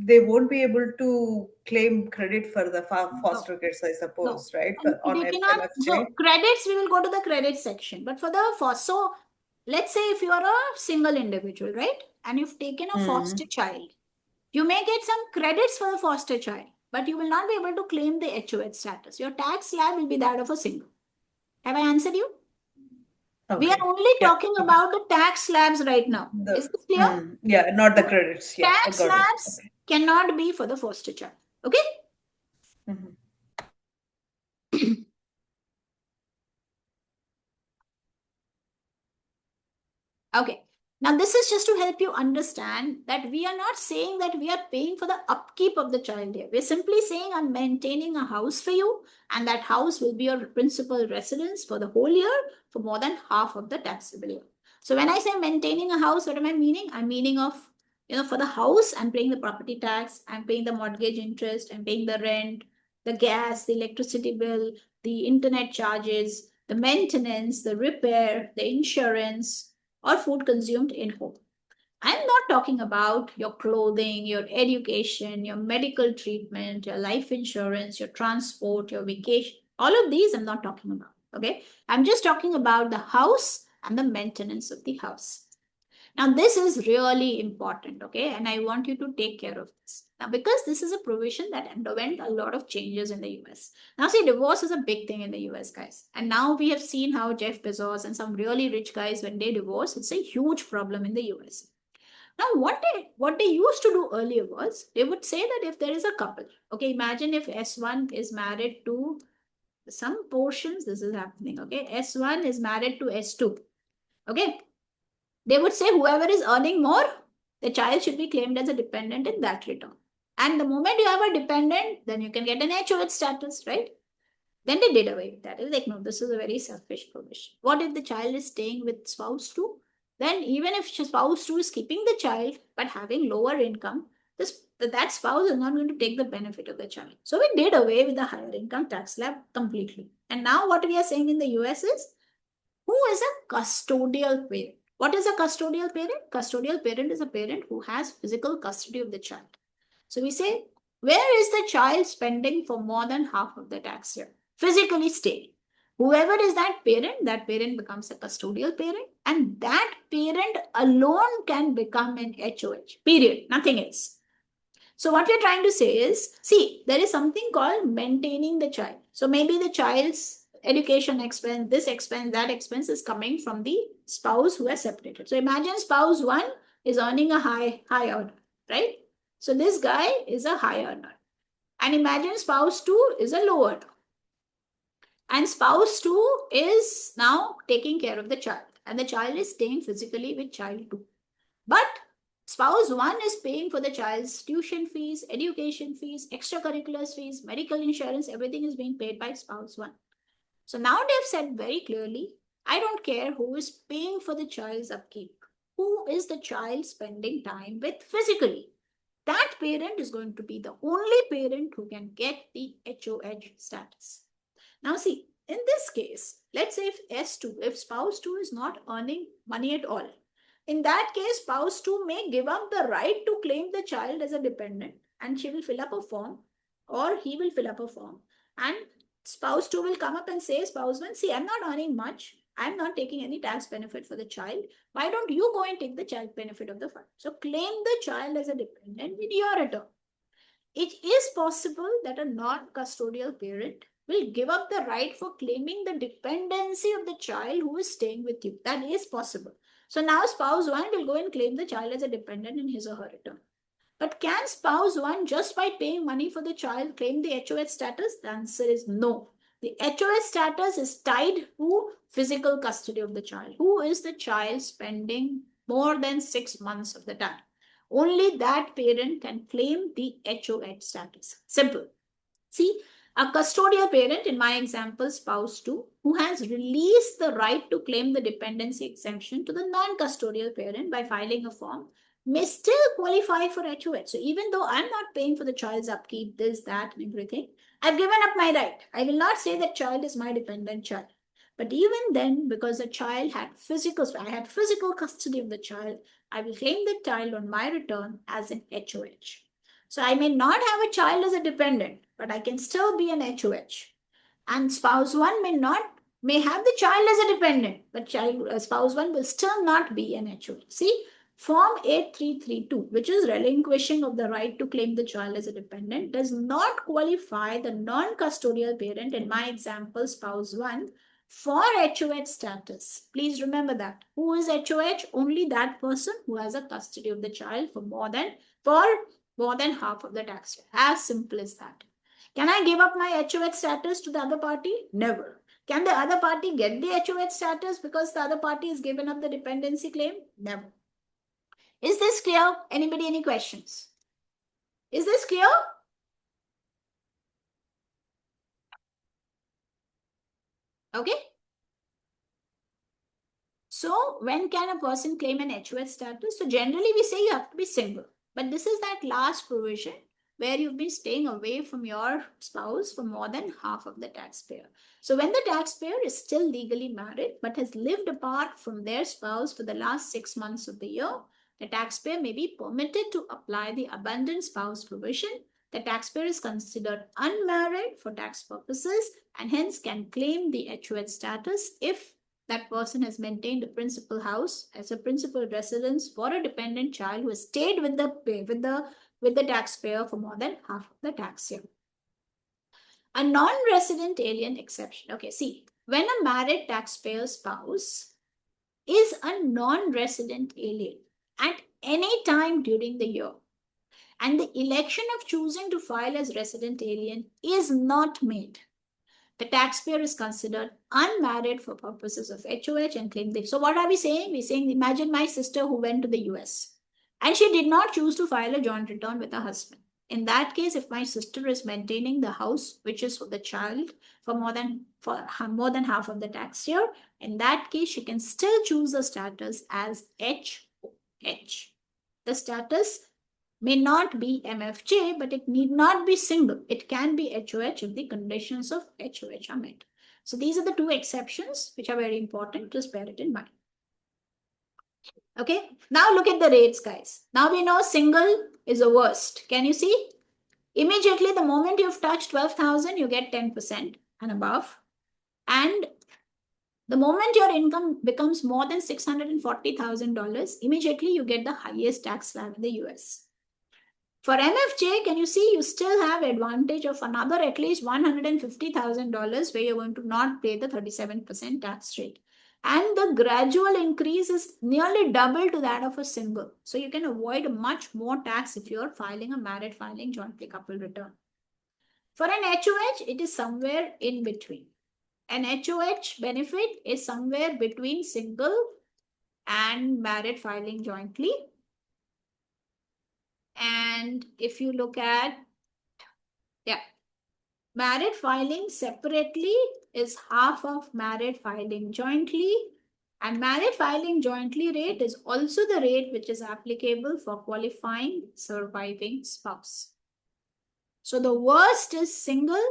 B: they won't be able to claim credit for the
A: No,
B: foster kids, I
A: no.
B: suppose, right?
A: And
B: On
A: they cannot, so
B: MFJ.
A: credits, we will go to the credit section. But for the so let's say if you are a single individual, right? And you've taken a foster
B: Hmm.
A: child, you may get some credits for the foster child, but you will not be able to claim the HOH status. Your tax slab will be that of a single. Have I answered you? We are
B: Okay.
A: only
B: Yeah.
A: talking
B: Okay.
A: about the tax slabs right now. Is this clear?
B: Yeah, not the credits. Yeah, I
A: Tax
B: got it.
A: slabs
B: Okay.
A: cannot be for the foster child. Okay?
B: Mhm.
A: Okay. Now, this is just to help you understand that we are not saying that we are paying for the upkeep of the child here. We're simply saying I'm maintaining a house for you, and that house will be your principal residence for the whole year for more than half of the taxable year. So, when I say maintaining a house, what am I meaning? I'm meaning of, for the house, I'm paying the property tax, I'm paying the mortgage interest, I'm paying the rent, the gas, the electricity bill, the internet charges, the maintenance, the repair, the insurance or food consumed in home. I'm not talking about your clothing, your education, your medical treatment, your life insurance, your transport, your vacation. All of these I'm not talking about. Okay. I'm just talking about the house and the maintenance of the house. Now, this is really important, okay? And I want you to take care of this. Now, because this is a provision that underwent a lot of changes in the US. Now, see, divorce is a big thing in the US, guys. And now we have seen how Jeff Bezos and some really rich guys, when they divorce, it's a huge problem in the US. Now, what they used to do earlier was they would say that if there is a couple, okay, imagine if S1 is married to some portions, this is happening, okay? S1 is married to S2, okay? They would say whoever is earning more, the child should be claimed as a dependent in that return. And the moment you have a dependent, then you can get an HOH status, right? Then they did away with that. It's like, no, this is a very selfish provision. What if the child is staying with spouse two? Then even if spouse two is keeping the child but having lower income, that spouse is not going to take the benefit of the child. So we did away with the higher income tax slab completely. And now what we are saying in the US is who is a custodial parent? What is a custodial parent? Custodial parent is a parent who has physical custody of the child. So we say, where is the child spending for more than half of the tax year? Physically staying. Whoever is that parent becomes a custodial parent, and that parent alone can become an HOH. Period. Nothing else. So what we're trying to say is, see, there is something called maintaining the child. So maybe the child's education expense, this expense, that expense is coming from the spouse who has separated. So imagine spouse one is earning a high earner, right? So this guy is a high earner. And imagine spouse two is a low earner. And spouse two is now taking care of the child. And the child is staying physically with child two. But spouse one is paying for the child's tuition fees, education fees, extracurriculars fees, medical insurance, everything is being paid by spouse one. So now they've said very clearly, I don't care who is paying for the child's upkeep. Who is the child spending time with physically? That parent is going to be the only parent who can get the HOH status. Now, see, in this case, let's say if S2, if spouse 2 is not earning money at all, in that case, spouse 2 may give up the right to claim the child as a dependent and she will fill up a form or he will fill up a form. And spouse 2 will come up and say, spouse 1, see, I'm not earning much. I'm not taking any tax benefit for the child. Why don't you go and take the child benefit of the fund? So claim the child as a dependent in your return. It is possible that a non custodial parent will give up the right for claiming the dependency of the child who is staying with you. That is possible. So now spouse one will go and claim the child as a dependent in his or her return. But can spouse one, just by paying money for the child, claim the HOH status? The answer is no. The HOH status is tied to physical custody of the child. Who is the child spending more than 6 months of the time? Only that parent can claim the HOH status. Simple. See, A custodial parent, in my example, spouse 2, who has released the right to claim the dependency exemption to the non-custodial parent by filing a form, may still qualify for HOH. So even though I'm not paying for the child's upkeep, this, that, and everything, I've given up my right. I will not say that child is my dependent child. But even then, because the child had I had physical custody of the child, I will claim the child on my return as an HOH. So I may not have a child as a dependent, but I can still be an HOH. And spouse one may have the child as a dependent, but spouse one will still not be an HOH. See, Form 8332, which is relinquishing of the right to claim the child as a dependent, does not qualify the non-custodial parent, in my example, spouse one, for HOH status. Please remember that. Who is HOH? Only that person who has a custody of the child for more than half of the tax year. As simple as that. Can I give up my HOH status to the other party? Never. Can the other party get the HOH status because the other party has given up the dependency claim? Never. Is this clear? Anybody, any questions? Is this clear? Okay. So when can a person claim an HOH status? So generally we say you have to be single. But this is that last provision where you've been staying away from your spouse for more than half of the taxpayer. So when the taxpayer is still legally married but has lived apart from their spouse for the last 6 months of the year, the taxpayer may be permitted to apply the abandoned spouse provision. The taxpayer is considered unmarried for tax purposes and hence can claim the HOH status if that person has maintained a principal house as a principal residence for a dependent child who has stayed with the taxpayer for more than half of the tax year. A non-resident alien exception. Okay, see, when a married taxpayer spouse is a non-resident alien at any time during the year, and the election of choosing to file as resident alien is not made, the taxpayer is considered unmarried for purposes of HOH and claim this. So what are we saying? We're saying, imagine my sister who went to the US and she did not choose to file a joint return with her husband. In that case, if my sister is maintaining the house, which is for the child, for more than half of the tax year, in that case, she can still choose the status as HOH. The status may not be MFJ, but it need not be single. It can be HOH if the conditions of HOH are met. So these are the two exceptions which are very important. Just bear it in mind. Okay, now look at the rates, guys. Now we know single is the worst. Can you see? Immediately, the moment you've touched 12,000, you get 10% and above. And the moment your income becomes more than $640,000, immediately you get the highest tax slab in the US. For MFJ, can you see you still have advantage of another at least $150,000 where you're going to not pay the 37% tax rate. And the gradual increase is nearly double to that of a single. So you can avoid much more tax if you're filing a married filing jointly coupled return. For an HOH, it is somewhere in between. An HOH benefit is somewhere between single and married filing jointly. And if you look at, married filing separately is half of married filing jointly. And married filing jointly rate is also the rate which is applicable for qualifying surviving spouse. So the worst is single,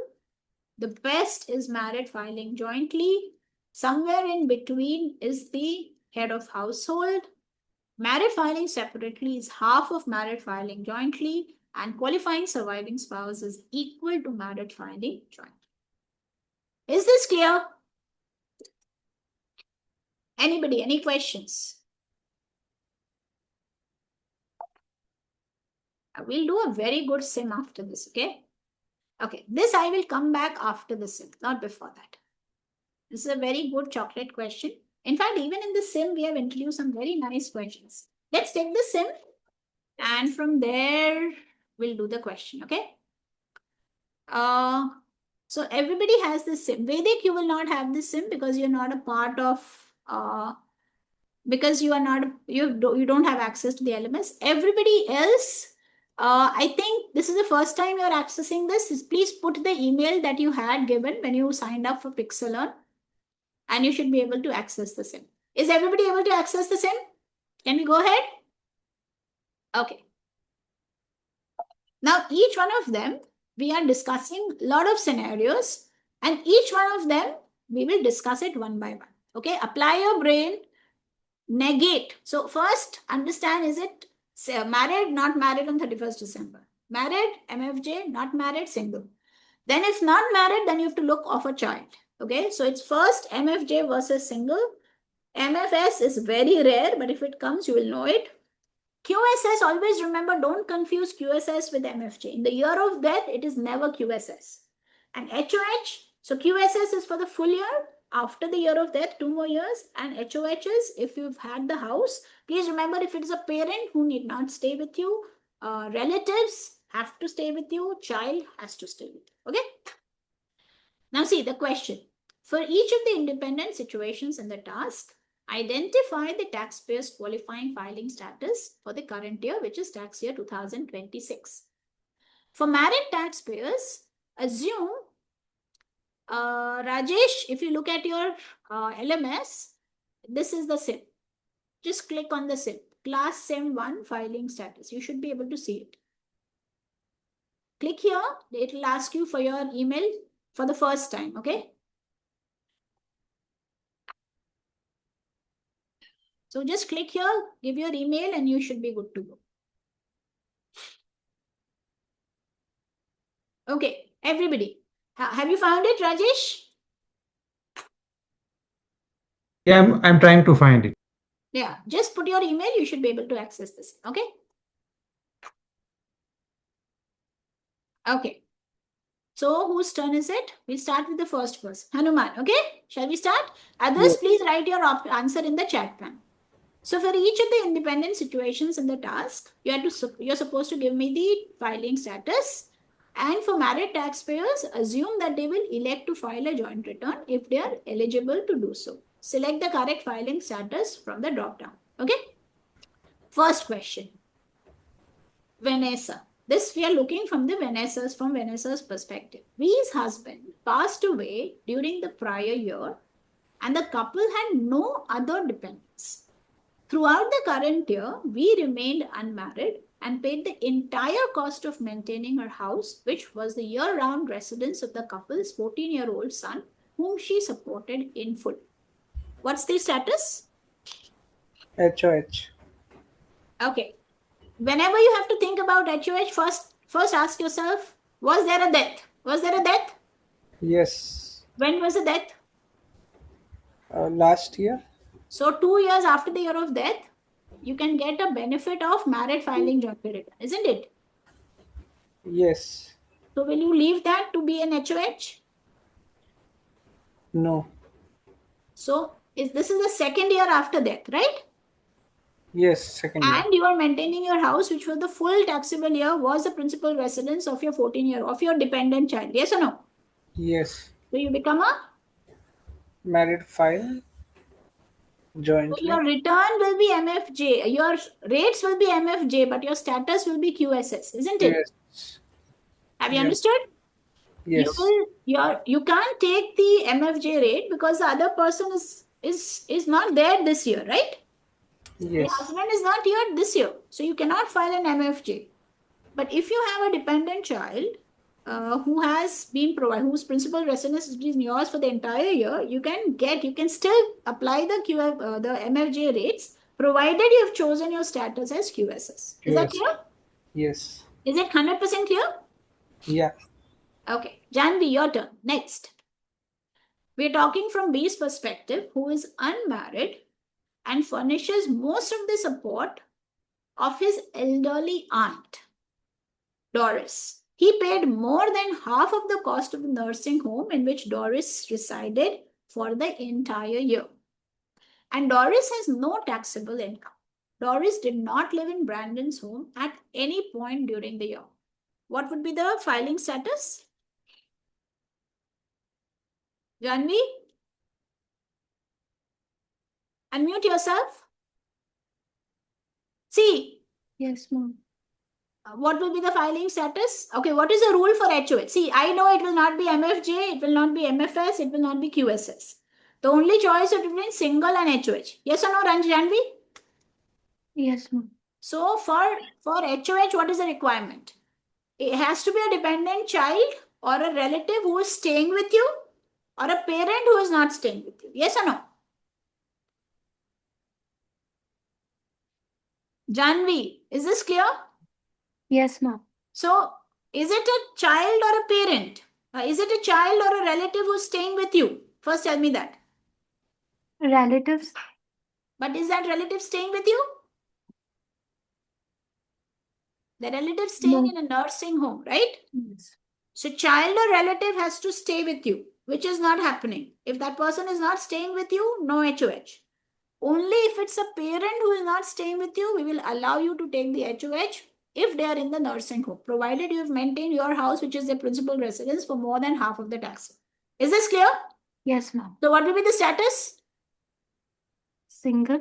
A: the best is married filing jointly. Somewhere in between is the head of household. Married filing separately is half of married filing jointly, and qualifying surviving spouse is equal to married filing jointly. Is this clear? Anybody, any questions? We'll do a very good sim after this, okay? Okay, this I will come back after the sim, not before that. This is a very good chocolate question. In fact, even in the sim, we have introduced some very nice questions. Let's take the sim, and from there, we'll do the question, okay? So everybody has this sim. Vedic, you will not have this sim because you're not a part of, because you are not, you don't have access to the LMS. Everybody else I think this is the first time you're accessing this. Please put the email that you had given when you signed up for Pixalearn, and you should be able to access the same. Is everybody able to access the same? Can we go ahead? Okay. Now, each one of them, we are discussing a lot of scenarios, and each one of them, we will discuss it one by one. Okay, apply your brain, negate. So, first, understand, is it married, not married on 31st December? Married, MFJ, not married, single. Then, if not married, then you have to look of a child. Okay, so it's first MFJ versus single. MFS is very rare, but if it comes, you will know it. QSS, always remember, don't confuse QSS with MFJ. In the year of death, it is never QSS. And HOH, so QSS is for the full year. After the year of death, 2 more years. And HOHs, if you've had the house, please remember, if it is a parent who need not stay with you, relatives have to stay with you, child has to stay with you. Okay? Now see the question. For each of the independent situations in the task, identify the taxpayer's qualifying filing status for the current year, which is tax year 2026. For married taxpayers, assume, Rajesh, if you look at your LMS, this is the SIP. Just click on the SIP, class SIM 1 filing status. You should be able to see it. Click here, it will ask you for your email for the first time, okay? So just click here, give your email, and you should be good to go. Okay, everybody. Have you found it, Rajesh?
C: Yeah, I'm trying to find it.
A: Yeah, just put your email, you should be able to access this. Okay? Okay. So whose turn is it? We'll start with the first person. Hanuman, okay? Shall we start? Others,
B: Yes.
A: please write your answer in the chat panel. So for each of the independent situations in the task, you're supposed to give me the filing status. And for married taxpayers, assume that they will elect to file a joint return if they are eligible to do so. Select the correct filing status from the drop-down. Okay? First question. Vanessa. This we are looking from Vanessa's perspective. V's husband passed away during the prior year, and the couple had no other dependents. Throughout the current year, we remained unmarried and paid the entire cost of maintaining her house, which was the year-round residence of the couple's 14-year-old son, whom she supported in full. What's the status?
B: HOH.
A: Okay. Whenever you have to think about HOH, first ask yourself, was there a death? Was there a death?
B: Yes.
A: When was the death?
B: Last year.
A: So 2 years after the year of death, you can get a benefit of married filing joint return, isn't it?
B: Yes.
A: So will you leave that to be an HOH?
B: No.
A: So this is the second year after death, right?
B: Yes, second year.
A: And you are maintaining your house, which for the full taxable year was the principal residence of your 14-year of your dependent child. Yes or no?
B: Yes.
A: So you become a.
B: Married file
A: So
B: jointly.
A: your return will be MFJ. Your rates will be MFJ, but your status will be QSS, isn't it?
B: Yes.
A: Have you
B: Yeah.
A: understood?
B: Yes.
A: You can't take the MFJ rate because the other person is not there this year, right? Your
B: Yes.
A: husband is not here this year, so you cannot file an MFJ. But if you have a dependent child who has been provided, whose principal residence is yours for the entire year, you can still apply the MFJ rates, provided you have chosen your status as QSS. Is that
B: QS.
A: clear?
B: Yes.
A: Is it 100% clear?
B: Yeah.
A: Okay, Janvi, your turn. Next. We're talking from B's perspective, who is unmarried and furnishes most of the support of his elderly aunt, Doris. He paid more than half of the cost of the nursing home in which Doris resided for the entire year. And Doris has no taxable income. Doris did not live in Brandon's home at any point during the year. What would be the filing status? Janvi? Unmute yourself. See.
D: Yes, ma'am.
A: What will be the filing status? Okay, what is the rule for HOH? See, I know it will not be MFJ, it will not be MFS, it will not be QSS. The only choice is between single and HOH. Yes or no, Janvi?
D: Yes, ma'am.
A: So for HOH, what is the requirement? It has to be a dependent child or a relative who is staying with you or a parent who is not staying with you. Yes or no? Janvi, is this clear?
D: Yes, ma'am.
A: So is it a child or a parent? Is it a child or a relative who's staying with you? First tell me that.
D: Relatives.
A: But is that relative staying with you? The relative staying
D: No.
A: in a nursing home, right?
D: Yes.
A: So child or relative has to stay with you, which is not happening. If that person is not staying with you, no HOH. Only if it's a parent who is not staying with you, we will allow you to take the HOH if they are in the nursing home, provided you have maintained your house, which is their principal residence, for more than half of the tax. Is this clear?
D: Yes, ma'am.
A: So what will be the status?
D: Single.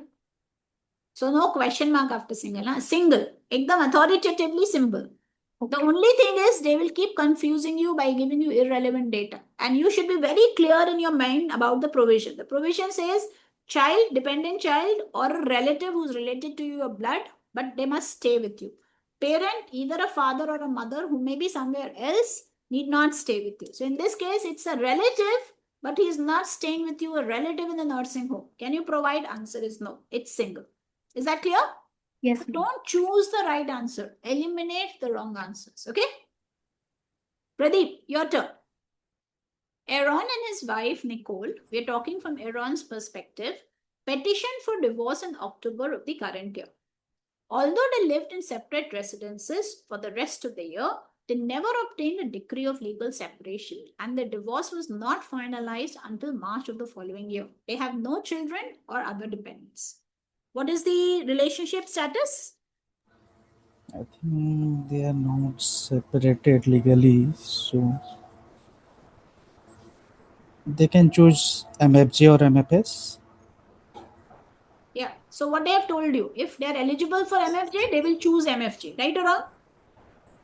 A: So no question mark after single. Huh? Single. Ekdam authoritatively simple. The
D: Okay.
A: only thing is they will keep confusing you by giving you irrelevant data. And you should be very clear in your mind about the provision. The provision says child, dependent child, or a relative who's related to your blood, but they must stay with you. Parent, either a father or a mother who may be somewhere else, need not stay with you. So in this case, it's a relative, but he is not staying with you, a relative in the nursing home. Can you provide? Answer is no. It's single. Is that clear?
D: Yes, ma'am.
A: Don't choose the right answer. Eliminate the wrong answers. Okay? Pradeep, your turn. Aaron and his wife Nicole, we are talking from Aaron's perspective, petitioned for divorce in October of the current year. Although they lived in separate residences for the rest of the year, they never obtained a decree of legal separation and the divorce was not finalized until March of the following year. They have no children or other dependents. What is the relationship status?
E: I think they are not separated legally, so they can choose MFJ or MFS.
A: Yeah. So what they have told you, if they are eligible for MFJ, they will choose MFJ, right or wrong?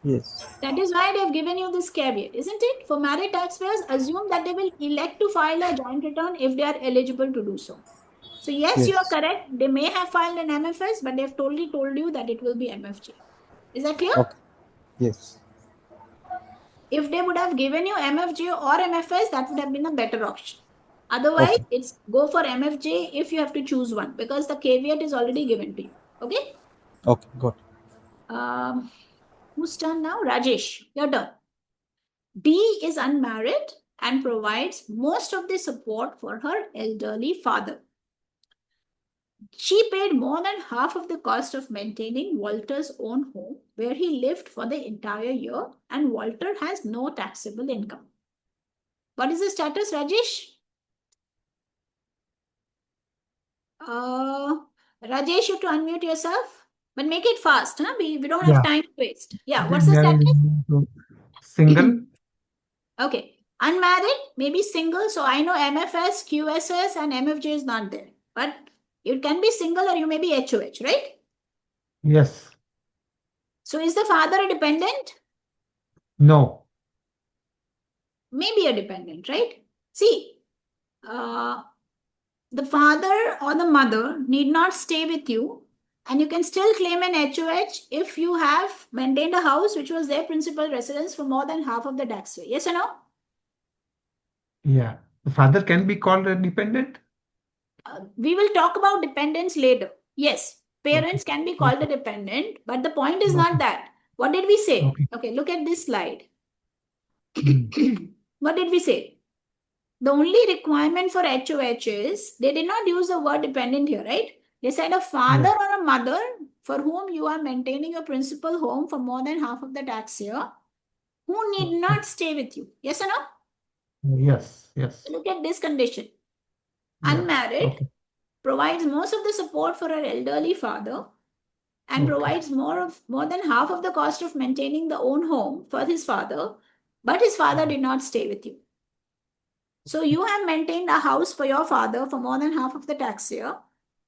E: Yes.
A: That is why they have given you this caveat, isn't it? For married taxpayers, assume that they will elect to file a joint return if they are eligible to do so. So yes, you are
E: Yes.
A: correct. They may have filed an MFS, but they have totally told you that it will be MFJ. Is that clear?
E: Okay. Yes.
A: If they would have given you MFJ or MFS, that would have been a better option. Otherwise,
E: Okay.
A: it's go for MFJ if you have to choose one because the caveat is already given to you. Okay?
E: Okay. Got it.
A: Whose turn now? Rajesh, your turn. B is unmarried and provides most of the support for her elderly father. She paid more than half of the cost of maintaining Walter's own home where he lived for the entire year, and Walter has no taxable income. What is the status, Rajesh? Rajesh, you have to unmute yourself, but make it fast. Huh? We don't have
C: Yeah.
A: time to waste. Yeah,
C: They
A: what's the
C: married
A: status?
C: into single.
A: Okay. Unmarried, maybe single. So I know MFS, QSS, and MFJ is not there. But it can be single or you may be HOH, right?
C: Yes.
A: So is the father a dependent?
C: No.
A: Maybe a dependent, right? See, the father or the mother need not stay with you, and you can still claim an HOH if you have maintained a house which was their principal residence for more than half of the tax year. Yes or no?
C: Yeah. The father can be called a dependent.
A: We will talk about dependents later. Yes,
C: Okay.
A: parents can be called a
C: Okay.
A: dependent, but the point is
C: Okay.
A: not that. What did we say?
C: Okay.
A: Okay, look at this slide.
C: Hmm.
A: What did we say? The only requirement for HOH is they did not use the word dependent here, right? They said a father
C: Yeah.
A: or a mother for whom you are maintaining your principal home for more than half of the tax year, who need
C: Okay.
A: not stay with you. Yes or no?
C: Yes. Yes.
A: Look at this condition.
C: Yeah.
A: Unmarried,
C: Okay.
A: provides most of the support for her elderly father, and
C: Okay.
A: provides more than half of the cost of maintaining the own home for his father, but his father did not stay with you. So you have maintained a house for your father for more than half of the tax year,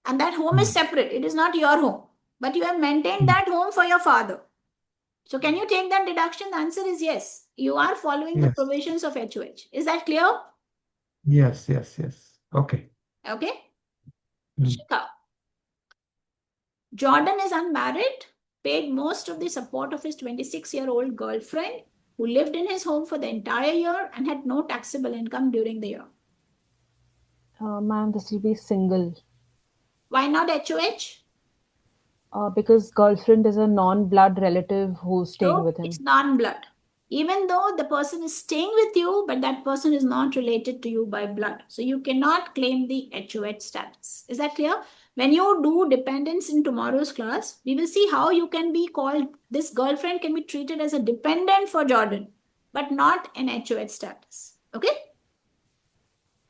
A: and that home is
C: Hmm.
A: separate. It is not your home, but you have maintained
C: Hmm.
A: that home for your father. So can you take that deduction? The answer is yes. You are following the
C: Yes.
A: provisions of HOH. Is that clear?
C: Yes. Okay.
A: Okay.
C: Mm.
A: Shika. Jordan is unmarried, paid most of the support of his 26-year-old girlfriend who lived in his home for the entire year and had no taxable income during the year.
F: Ma'am, this will be single
A: Why not HOH?
F: because girlfriend is a non-blood relative who's staying
A: So
F: with him.
A: it's non-blood. Even though the person is staying with you, but that person is not related to you by blood. So you cannot claim the HOH status. Is that clear? When you do dependents in tomorrow's class, we will see how you can be called, this girlfriend can be treated as a dependent for Jordan, but not an HOH status. Okay?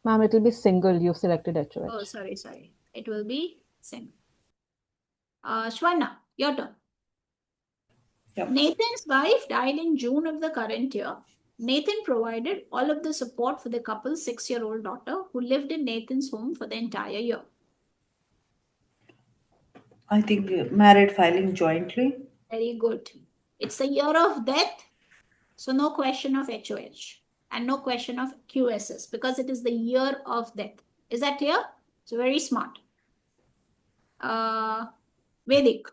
F: Ma'am, it will be single. You've selected HOH.
A: Oh, sorry. It will be single. Shwana, your turn.
B: Yep.
A: Nathan's wife died in June of the current year. Nathan provided all of the support for the couple's 6-year-old daughter who lived in Nathan's home for the entire year.
B: I think married filing jointly.
A: Very good. It's a year of death, so no question of HOH and no question of QSS because it is the year of death. Is that clear? So very smart. Vedic.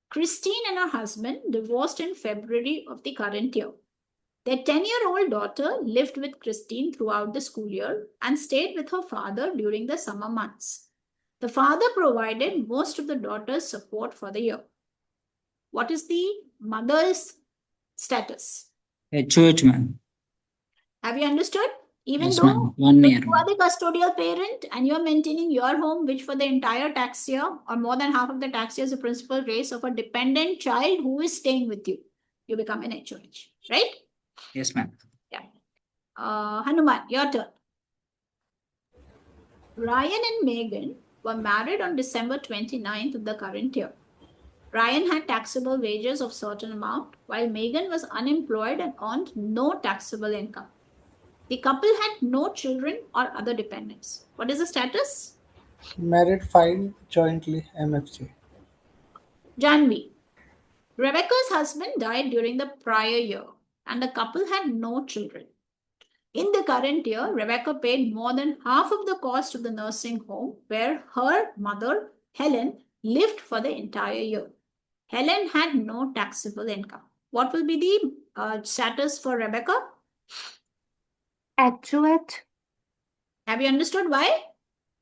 A: Christine and her husband divorced in February of the current year. Their 10-year-old daughter lived with Christine throughout the school year and stayed with her father during the summer months. The father provided most of the daughter's support for the year. What is the mother's status?
G: HOH, ma'am.
A: Have you understood? Even
G: Yes,
A: though
G: ma'am. 1 year.
A: you are the custodial parent and you are maintaining your home, which for the entire tax year or more than half of the tax year is the principal raise of a dependent child who is staying with you, you become an HOH, right?
G: Yes, ma'am.
A: Yeah. Hanuman, your turn. Ryan and Megan were married on December 29th of the current year. Ryan had taxable wages of certain amount, while Megan was unemployed and earned no taxable income. The couple had no children or other dependents. What is the status?
E: Married filed jointly MFG.
A: Janvi. Rebecca's husband died during the prior year, and the couple had no children. In the current year, Rebecca paid more than half of the cost of the nursing home where her mother, Helen, lived for the entire year. Helen had no taxable income. What will be the status for Rebecca?
D: HOH.
A: Have you understood why?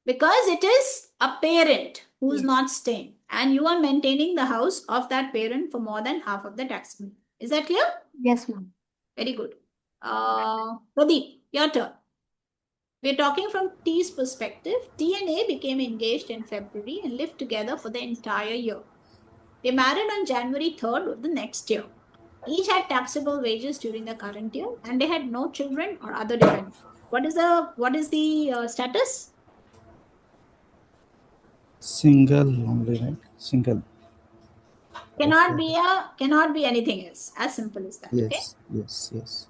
A: Because it is a parent who's not staying and you are maintaining the house of that parent for more than half of the taxable. Is that clear?
D: Yes, ma'am.
A: Very good. Pradeep, your turn. We're talking from T's perspective. T and A became engaged in February and lived together for the entire year. They married on January 3rd of the next year. Each had taxable wages during the current year and they had no children or other dependents. What is the status?
E: Single only, right? Single.
A: Cannot be anything else. As simple as that. Okay.
E: Yes.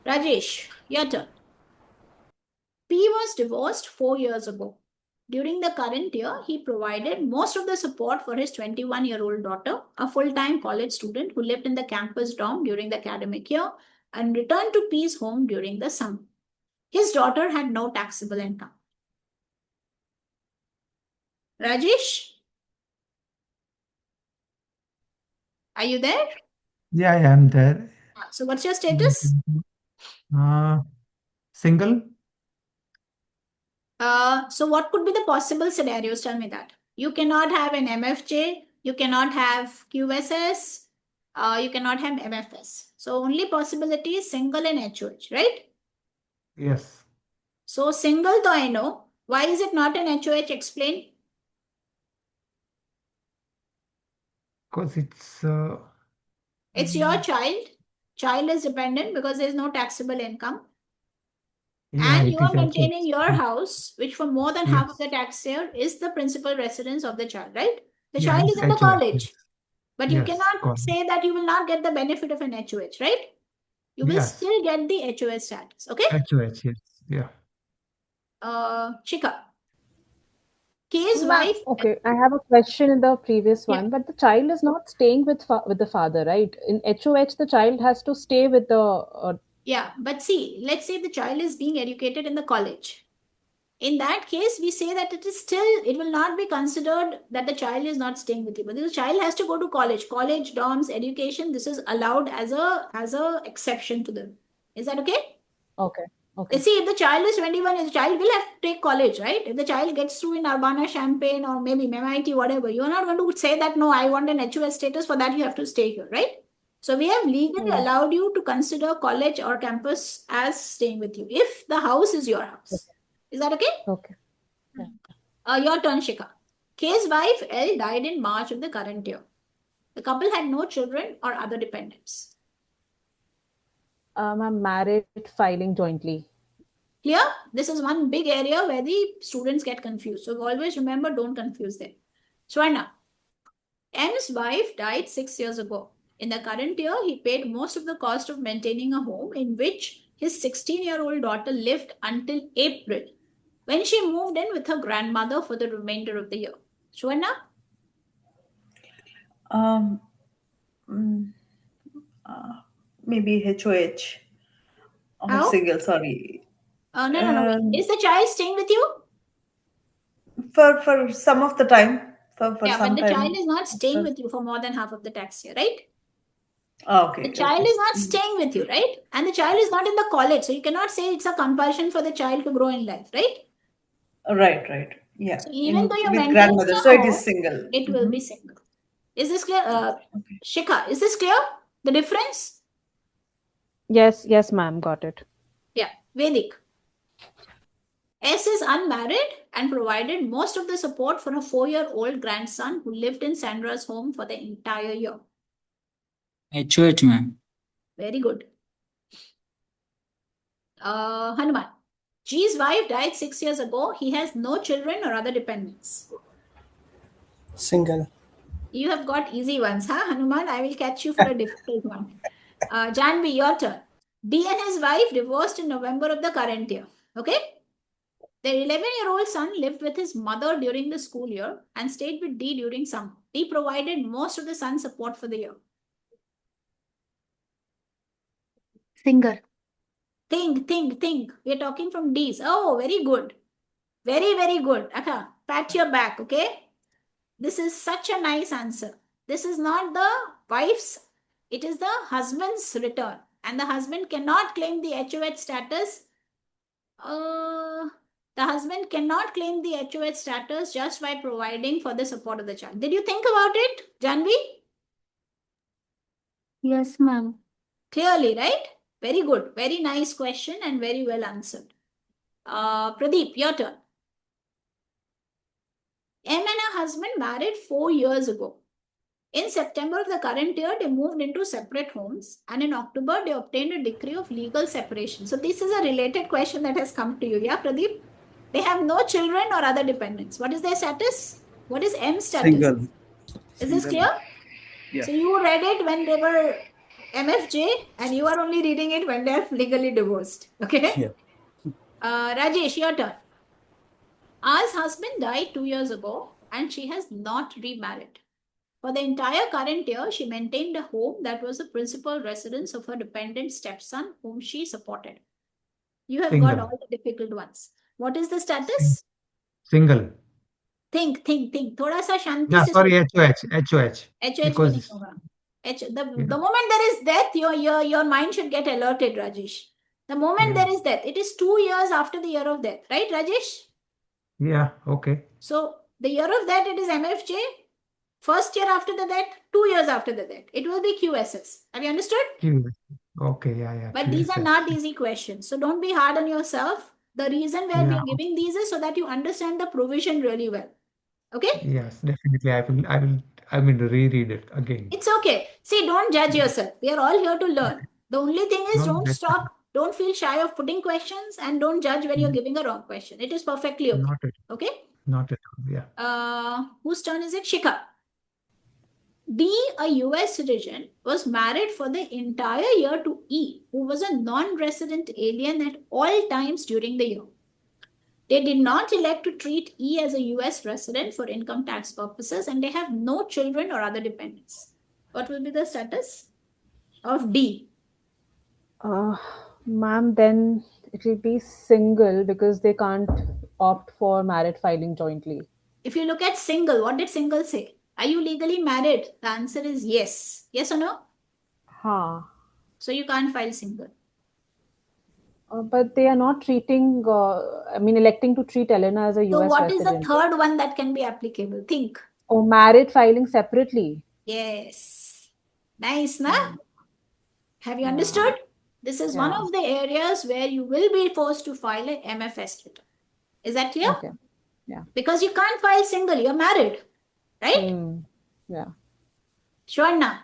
A: Rajesh, your turn. P was divorced 4 years ago. During the current year, he provided most of the support for his 21-year-old daughter, a full-time college student who lived in the campus dorm during the academic year and returned to P's home during the summer. His daughter had no taxable income. Rajesh, are you there?
C: Yeah, I am there.
A: So what's your status?
C: Single.
A: So what could be the possible scenarios? Tell me that. You cannot have an MFJ, you cannot have QSS, you cannot have MFS. So only possibility is single and HOH, right?
C: Yes.
A: So single though I know. Why is it not an HOH? Explain.
C: Because
A: It's your child. Child is dependent because there is no taxable income.
C: yeah,
A: And
C: it
A: you
C: is
A: are maintaining your
C: HOH.
A: house, which for more than half of the
C: Yes.
A: tax year is the principal residence of the child, right? The
C: Yeah,
A: child
C: it's
A: is in the
C: HOH.
A: college. But you
C: Yes.
A: cannot say that you will not get the benefit of an HOH, right? You will
C: Yes.
A: still get the HOH status, okay?
C: HOH, yes. Yeah.
A: Chika. K's
F: Ma'am,
A: wife.
F: okay, I have a question in the previous
A: Yeah.
F: one, but the child is not staying with the father, right? In HOH, the child has to stay with the
A: Yeah, but see, let's say the child is being educated in the college. In that case, we say that it will not be considered that the child is not staying with you. But the child has to go to college dorms, education. This is allowed as a exception to them. Is that okay?
F: okay, okay,
A: See, if the child is 21, the child will have to take college, right? If the child gets through in Urbana, Champaign, or maybe MIT, whatever, you're not going to say that, no, I want an HOS status, for that you have to stay here, right? So we have legally
F: Hmm.
A: allowed you to consider college or campus as staying with you, if the house is your house. Is that okay?
F: okay.
A: Your turn, Shikha. K's wife, L, died in March of the current year. The couple had no children or other dependents.
F: I'm married, filing jointly.
A: Clear? This is one big area where the students get confused. So always remember, don't confuse them. Swarna, M's wife died 6 years ago. In the current year, he paid most of the cost of maintaining a home in which his 16-year-old daughter lived until April, when she moved in with her grandmother for the remainder of the year. Swarna?
B: Um, maybe HOH or
A: How?
B: single. Sorry.
A: No. Is the child staying with you?
B: For some of the time, for
A: Yeah, but
B: some
A: the child
B: time.
A: is not staying
B: After.
A: with you for more than half of the tax year, right? The
B: Okay,
A: child
B: okay.
A: is not staying with you, right? And the child is not in the college. So you cannot say it's a compulsion for the child to grow in life, right?
B: Right, right. Yeah.
A: So even though
B: In
A: you're
B: with
A: maintaining
B: grandmother,
A: a
B: so it is
A: home,
B: single.
A: it will be single. Is this clear?
B: Okay.
A: Shikha, is this clear? The difference?
F: Yes, yes, ma'am, got it.
A: Yeah. Vedic. S is unmarried and provided most of the support for a 4-year-old grandson who lived in Sandra's home for the entire year.
G: HOH, ma'am.
A: Very good. Hanuman. G's wife died 6 years ago. He has no children or other dependents.
E: Single.
A: You have got easy ones, huh, Hanuman? I will catch you for a difficult one. Janvi, your turn. D and his wife divorced in November of the current year. Okay? Their 11-year-old son lived with his mother during the school year and stayed with D during summer. D provided most of the son's support for the year.
D: Single.
A: Think. We're talking from D's. Oh, very good. Very good. Aka, pat your back, okay? This is such a nice answer. This is not the wife's, it is the husband's return. And the husband cannot claim the HOH status. The husband cannot claim the HOH status just by providing for the support of the child. Did you think about it, Janvi?
D: Yes, ma'am.
A: Clearly, right? Very good. Very nice question and very well answered. Pradeep, your turn. M and her husband married 4 years ago. In September of the current year, they moved into separate homes, and in October, they obtained a decree of legal separation. So, this is a related question that has come to you, yeah, Pradeep? They have no children or other dependents. What is their status? What is M status?
E: Single.
A: Is this
E: Single.
A: clear?
E: Yeah.
A: So, you read it when they were MFJ, and you are only reading it when they are legally divorced. Okay?
E: Yeah.
A: Rajesh, your turn. R's husband died 2 years ago, and she has not remarried. For the entire current year, she maintained a home that was the principal residence of her dependent stepson, whom she supported. You have got
C: Single.
A: all the difficult ones. What is the
C: Sing-
A: status?
C: Single.
A: Think. थोड़ा सा शांति
C: Yeah,
A: से
C: sorry,
A: सोचो.
C: HOH.
A: HOH भी नहीं
C: Because
A: होगा. The
C: yeah,
A: moment there is death, your mind should get alerted, Rajesh. The moment
C: yeah,
A: there is death, it is 2 years after the year of death, right, Rajesh?
C: yeah, okay.
A: So the year of death, it is MFJ. First year after the death, 2 years after the death. It will be QSS. Have you understood?
C: QS. Okay, yeah,
A: But these are
C: QSS.
A: not easy questions. So don't be hard on yourself. The reason why we
C: Yeah,
A: are giving these is so that you understand the provision really well. Okay?
C: yes, definitely. I will reread it again.
A: It's okay. See, don't judge yourself. We are all here to learn. The only thing is,
C: No,
A: don't
C: that's
A: stop. Don't feel shy of putting questions and don't judge when you're giving a wrong question. It is perfectly okay.
C: not at
A: Okay?
C: not at all. Yeah.
A: Whose turn is it? Shikha. D, a US citizen, was married for the entire year to E, who was a non resident alien at all times during the year. They did not elect to treat E as a US resident for income tax purposes, and they have no children or other dependents. What will be the status of D?
F: Ma'am, then it will be single because they can't opt for married filing jointly.
A: If you look at single, what did single say? Are you legally married? The answer is yes. Yes or no? So you can't file single.
F: But they are not treating, electing to treat Elena as a
A: So
F: US
A: what is
F: resident.
A: the third one that can be applicable? Think.
F: Oh, married filing separately.
A: Yes. Nice, na? Have you understood? This is one of the areas where you will be forced to file an MFS return. Is that clear?
F: Okay. Yeah.
A: Because you can't file single, you're married, right?
F: Yeah.
A: Shwarna,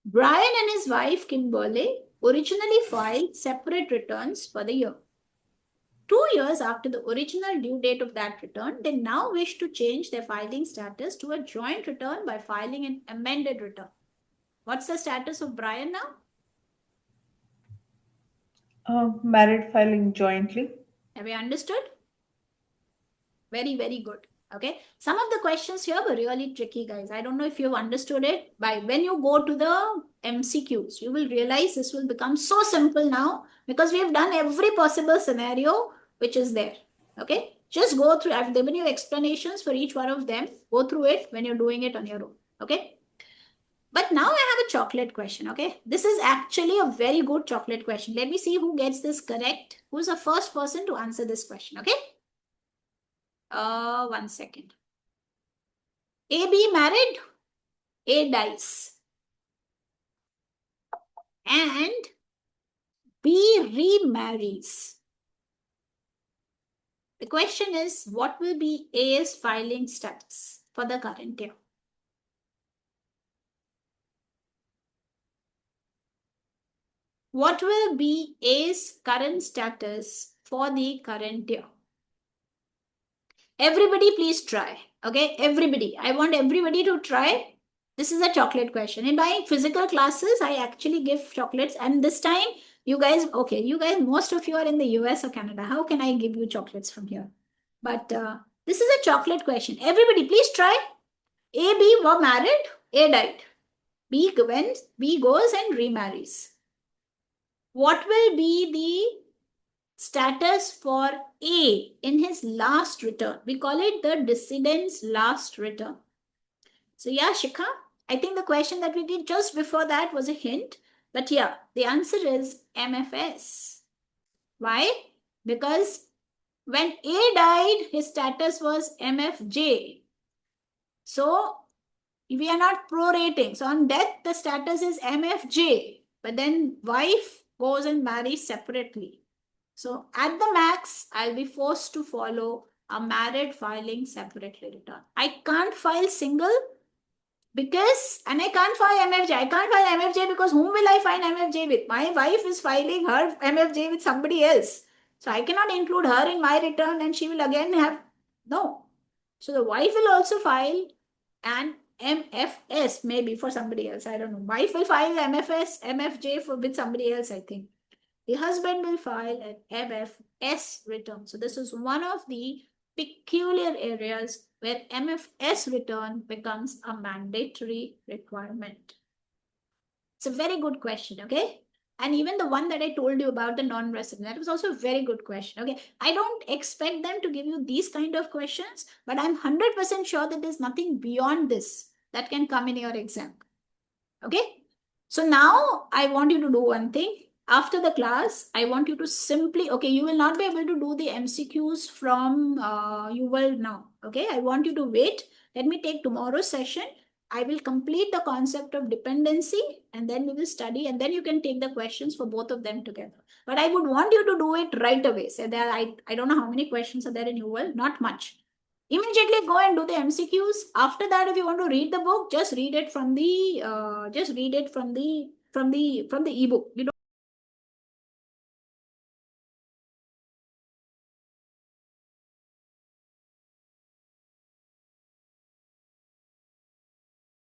A: Brian and his wife Kimberly originally filed separate returns for the year. 2 years after the original due date of that return, they now wish to change their filing status to a joint return by filing an amended return. What's the status of Brian now?
B: Married filing jointly.
A: Have you understood? Very, very good. Okay. Some of the questions here were really tricky, guys. I don't know if you've understood it. By when you go to the MCQs, you will realize this will become so simple now because we have done every possible scenario which is there. Okay. Just go through. I've given you explanations for each one of them. Go through it when you're doing it on your own. Okay. But now I have a chocolate question. Okay. This is actually a very good chocolate question. Let me see who gets this correct. Who's the first person to answer this question? Okay. 1 second. AB married, A dies. And B remarries. The question is, what will be A's filing status for the current year? What will be A's current status for the current year? Everybody please try. Okay, everybody. I want everybody to try. This is a chocolate question. In my physical classes, I actually give chocolates. And this time, you guys, most of you are in the US or Canada. How can I give you chocolates from here? But this is a chocolate question. Everybody, please try. A, B were married, A died. B goes and remarries. What will be the status for A in his last return? We call it the decedent's last return. So yeah, Shikha, I think the question that we did just before that was a hint. But yeah, the answer is MFS. Why? Because when A died, his status was MFJ. So we are not prorating. So on death, the status is MFJ. But then wife goes and marries separately. So at the max, I'll be forced to follow a married filing separately return. I can't file single because, and I can't file MFJ. I can't file MFJ because whom will I file MFJ with? My wife is filing her MFJ with somebody else. So I cannot include her in my return and she will again have, no. So the wife will also file an MFS maybe for somebody else. I don't know. Wife will file MFJ with somebody else, I think. The husband will file an MFS return. So this is one of the peculiar areas where MFS return becomes a mandatory requirement. It's a very good question, okay? And even the one that I told you about the non-resident, that was also a very good question, okay? I don't expect them to give you these kind of questions, but I'm 100% sure that there's nothing beyond this that can come in your exam, okay? So now I want you to do one thing. After the class, I want you to simply, okay, you will not be able to do the MCQs from you will now, okay? I want you to wait. Let me take tomorrow's session. I will complete the concept of dependency and then we will study and then you can take the questions for both of them together. But I would want you to do it right away. So there, I don't know how many questions are there in UL, not much. Immediately go and do the MCQs. After that, if you want to read the book, just read it from the ebook. You don't